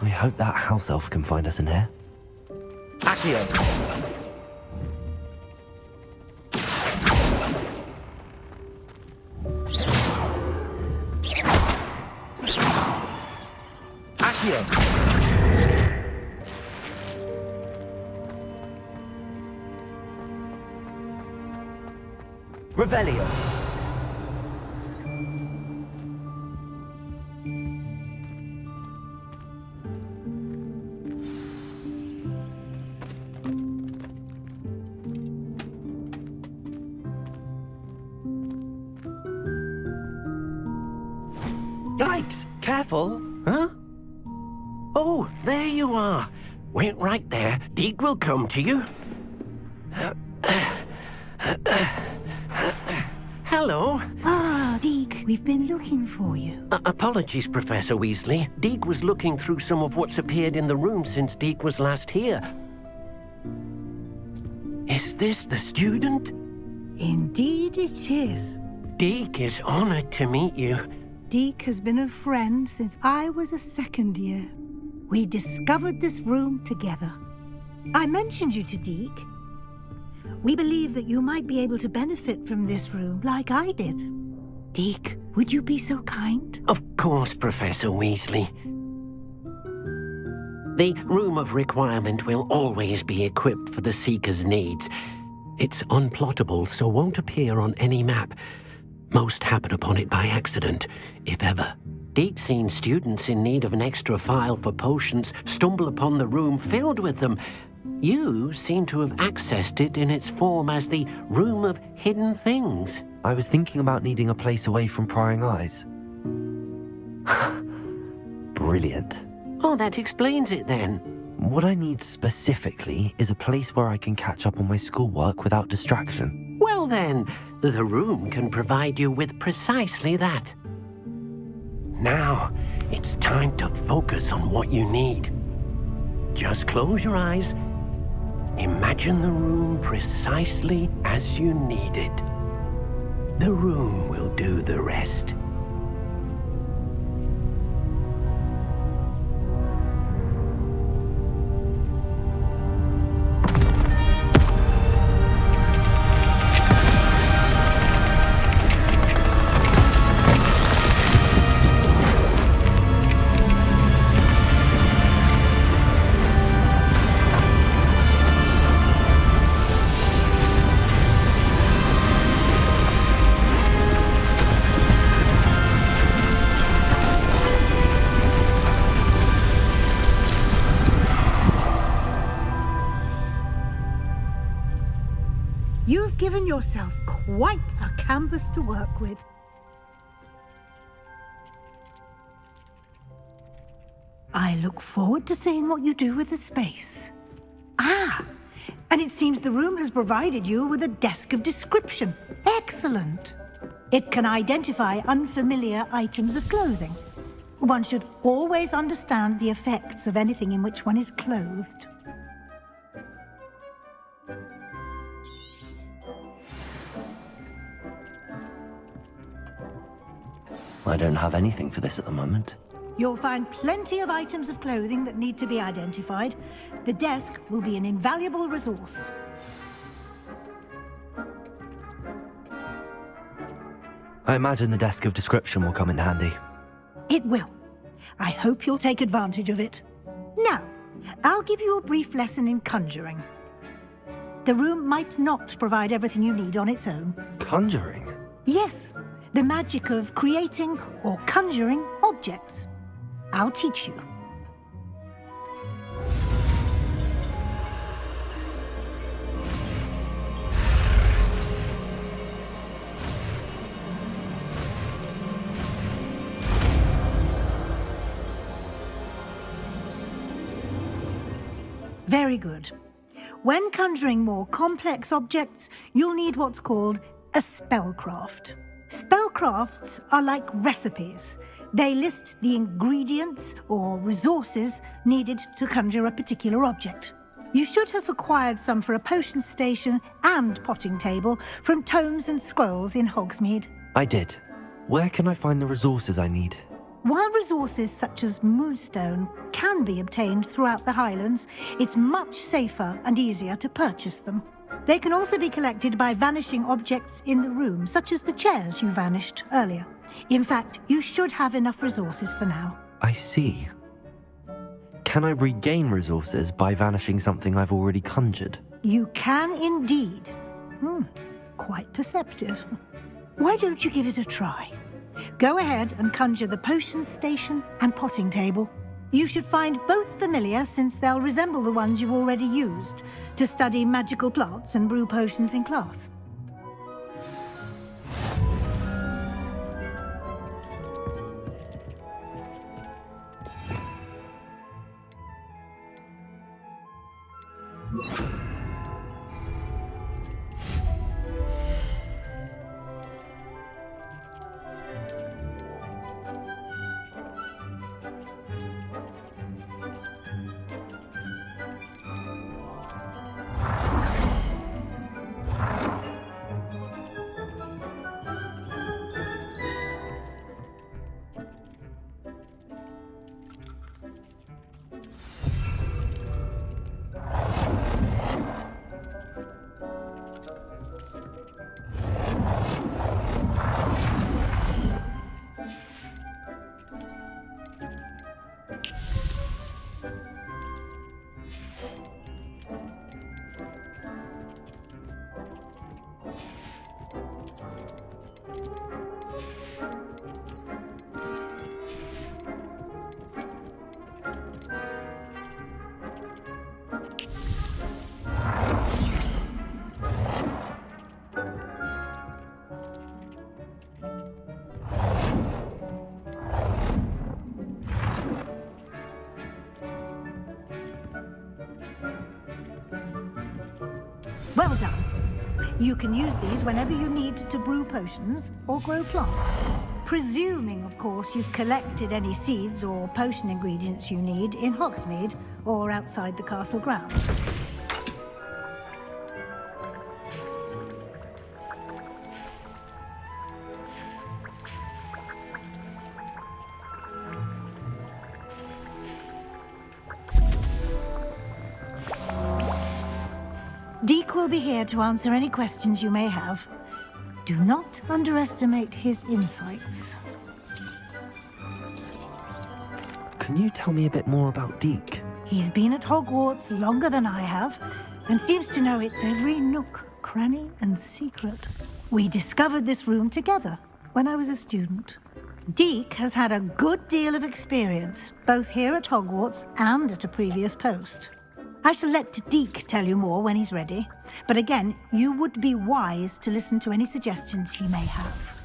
We hope that house elf can find us in here. Accio. Accio. Revelio. Yikes! Careful! Huh? Oh, there you are. Wait right there. Deke will come to you. Hello. Ah, Deke, we've been looking for you. Apologies, Professor Weasley. Deke was looking through some of what's appeared in the room since Deke was last here. Is this the student? Indeed it is. Deke is honored to meet you. Deke has been a friend since I was a second year. We discovered this room together. I mentioned you to Deke. We believe that you might be able to benefit from this room like I did. Deke, would you be so kind? Of course, Professor Weasley. The Room of Requirement will always be equipped for the Seeker's needs. It's unplottable, so won't appear on any map. Most happen upon it by accident, if ever. Deke's seen students in need of an extra file for potions stumble upon the room filled with them. You seem to have accessed it in its form as the Room of Hidden Things. I was thinking about needing a place away from prying eyes. Brilliant. Oh, that explains it then. What I need specifically is a place where I can catch up on my schoolwork without distraction. Well then, the room can provide you with precisely that. Now, it's time to focus on what you need. Just close your eyes. Imagine the room precisely as you need it. The room will do the rest. given yourself quite a canvas to work with. I look forward to seeing what you do with the space. Ah, and it seems the room has provided you with a desk of description. Excellent. It can identify unfamiliar items of clothing. One should always understand the effects of anything in which one is clothed. I don't have anything for this at the moment. You'll find plenty of items of clothing that need to be identified. The desk will be an invaluable resource. I imagine the desk of description will come in handy. It will. I hope you'll take advantage of it. Now, I'll give you a brief lesson in conjuring. The room might not provide everything you need on its own. Conjuring? Yes, the magic of creating or conjuring objects. I'll teach you. Very good. When conjuring more complex objects, you'll need what's called a spellcraft. Spellcrafts are like recipes. They list the ingredients or resources needed to conjure a particular object. You should have acquired some for a potion station and potting table from tomes and scrolls in Hogsmeade. I did. Where can I find the resources I need? While resources such as moonstone can be obtained throughout the Highlands, it's much safer and easier to purchase them. They can also be collected by vanishing objects in the room, such as the chairs you vanished earlier. In fact, you should have enough resources for now. I see. Can I regain resources by vanishing something I've already conjured? You can indeed. Quite perceptive. Why don't you give it a try? Go ahead and conjure the potion station and potting table. You should find both familiar, since they'll resemble the ones you've already used to study magical plants and brew potions in class. Well done. You can use these whenever you need to brew potions or grow plants. Presuming, of course, you've collected any seeds or potion ingredients you need in Hogsmeade or outside the castle grounds. Deek will be here to answer any questions you may have. Do not underestimate his insights. Can you tell me a bit more about Deek? He's been at Hogwarts longer than I have, and seems to know its every nook, cranny, and secret. We discovered this room together when I was a student. Deek has had a good deal of experience, both here at Hogwarts and at a previous post. I shall let Deke tell you more when he's ready. But again, you would be wise to listen to any suggestions he may have.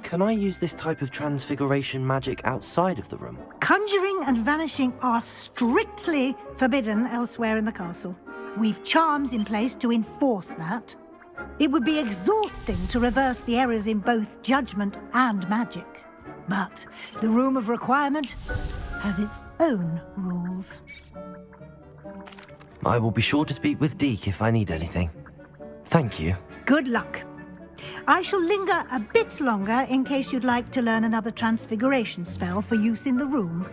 Can I use this type of transfiguration magic outside of the room? Conjuring and vanishing are strictly forbidden elsewhere in the castle. We've charms in place to enforce that. It would be exhausting to reverse the errors in both judgment and magic. But the Room of Requirement has its own rules. I will be sure to speak with Deke if I need anything. Thank you. Good luck. I shall linger a bit longer in case you'd like to learn another transfiguration spell for use in the room.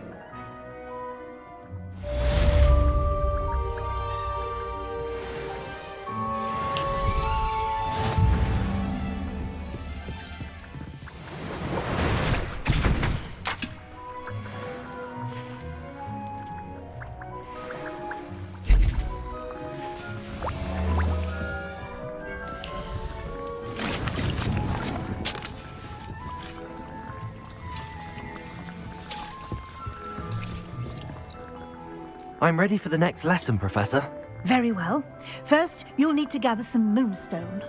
I'm ready for the next lesson, Professor. Very well. First, you'll need to gather some moonstone.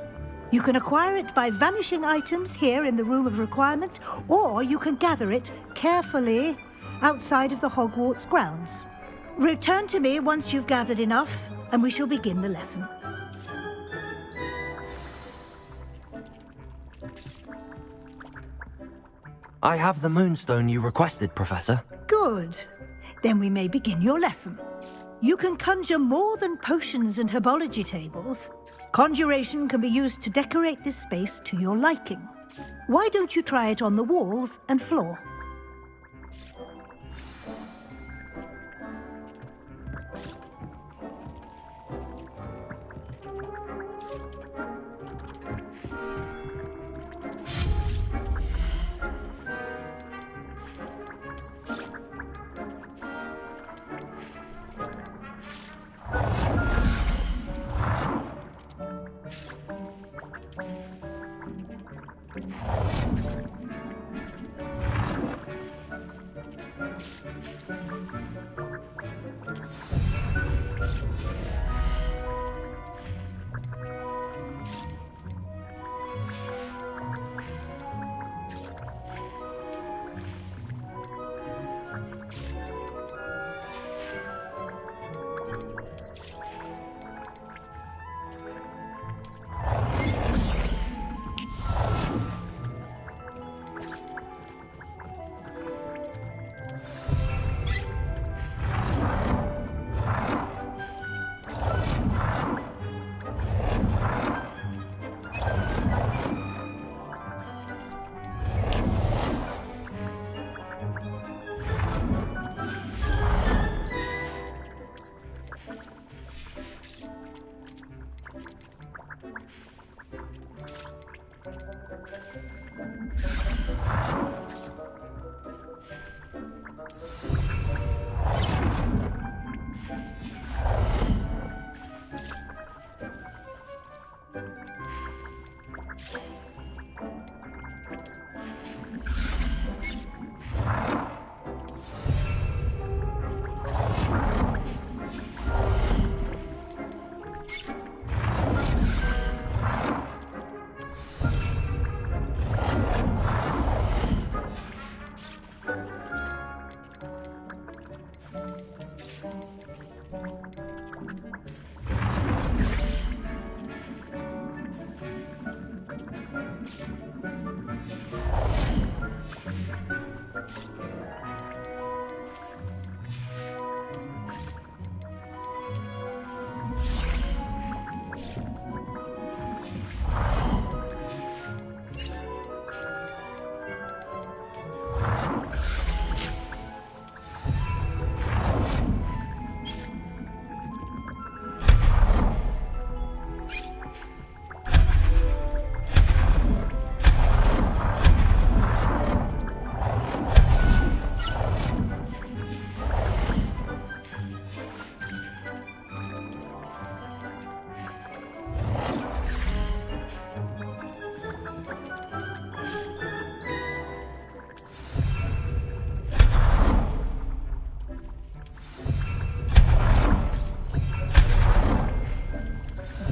You can acquire it by vanishing items here in the Room of Requirement, or you can gather it carefully outside of the Hogwarts grounds. Return to me once you've gathered enough, and we shall begin the lesson. I have the moonstone you requested, Professor. Good. Then we may begin your lesson. You can conjure more than potions and herbology tables. Conjuration can be used to decorate this space to your liking. Why don't you try it on the walls and floor?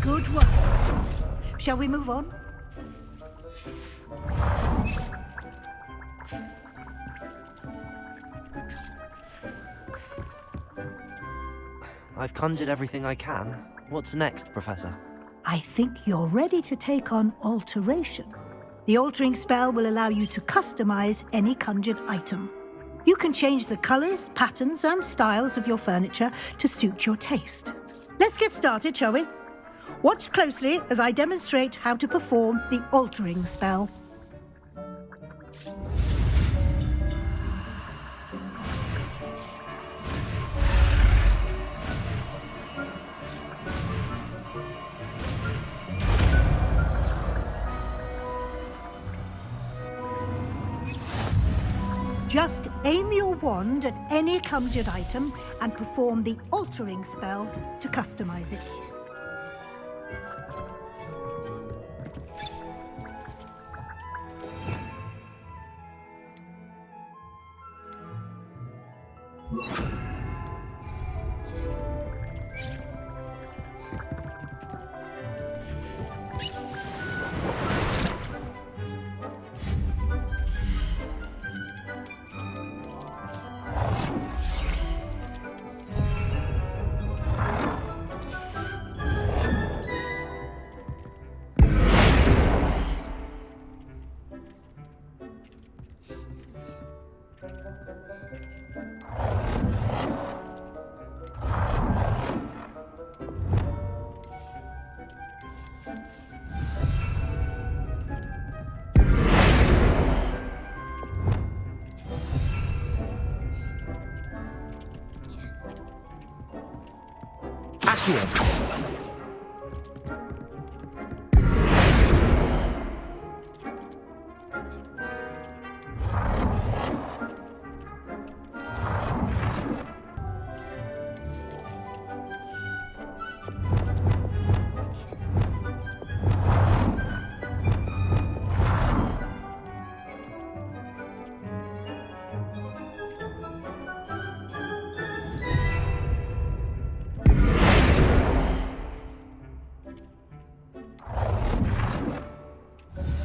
Good one. Shall we move on? I've conjured everything I can. What's next, Professor? I think you're ready to take on alteration. The altering spell will allow you to customize any conjured item. You can change the colors, patterns, and styles of your furniture to suit your taste. Let's get started, shall we? Watch closely as I demonstrate how to perform the altering spell. Just aim your wand at any conjured item and perform the altering spell to customize it.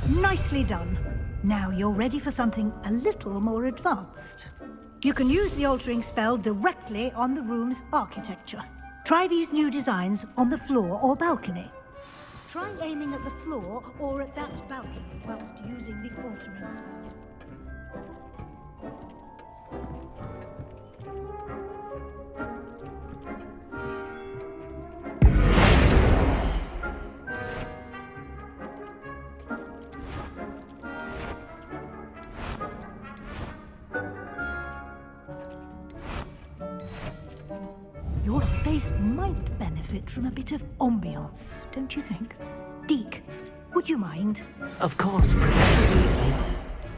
Nicely done. Now you're ready for something a little more advanced. You can use the altering spell directly on the room's architecture. Try these new designs on the floor or balcony. Try aiming at the floor or at that balcony whilst using the altering spell. Your space might benefit from a bit of ambiance, don't you think? Deke, would you mind? Of course, Professor Weasley.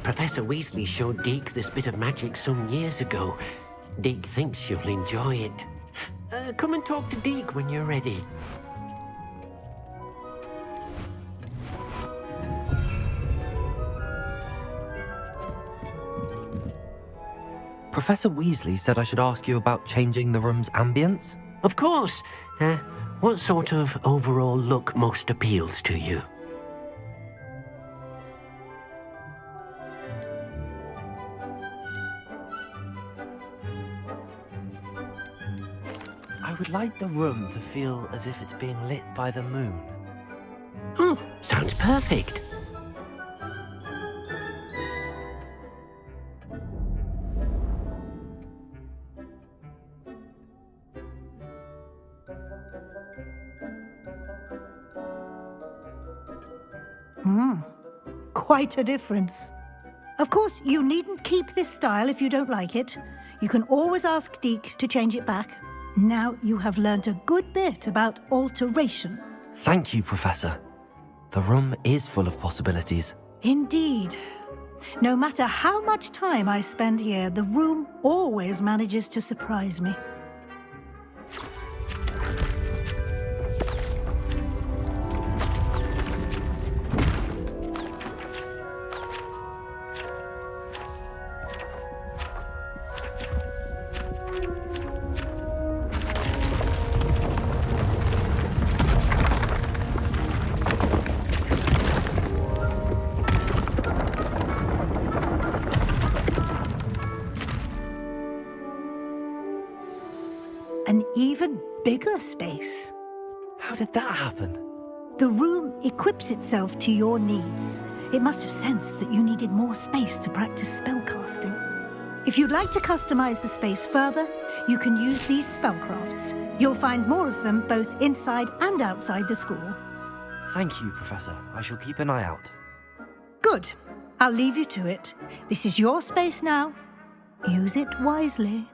Professor Weasley showed Deke this bit of magic some years ago. Deke thinks you'll enjoy it. Come and talk to Deke when you're ready. Professor Weasley said I should ask you about changing the room's ambience? Of course. What sort of overall look most appeals to you? I would like the room to feel as if it's being lit by the moon. Oh, sounds perfect. Quite a difference. Of course, you needn't keep this style if you don't like it. You can always ask Deke to change it back. Now you have learnt a good bit about alteration. Thank you, Professor. The room is full of possibilities. Indeed. No matter how much time I spend here, the room always manages to surprise me. space. How did that happen? The room equips itself to your needs. It must have sensed that you needed more space to practice spellcasting. If you'd like to customize the space further, you can use these spellcrafts. You'll find more of them both inside and outside the school. Thank you, Professor. I shall keep an eye out. Good. I'll leave you to it. This is your space now. Use it wisely.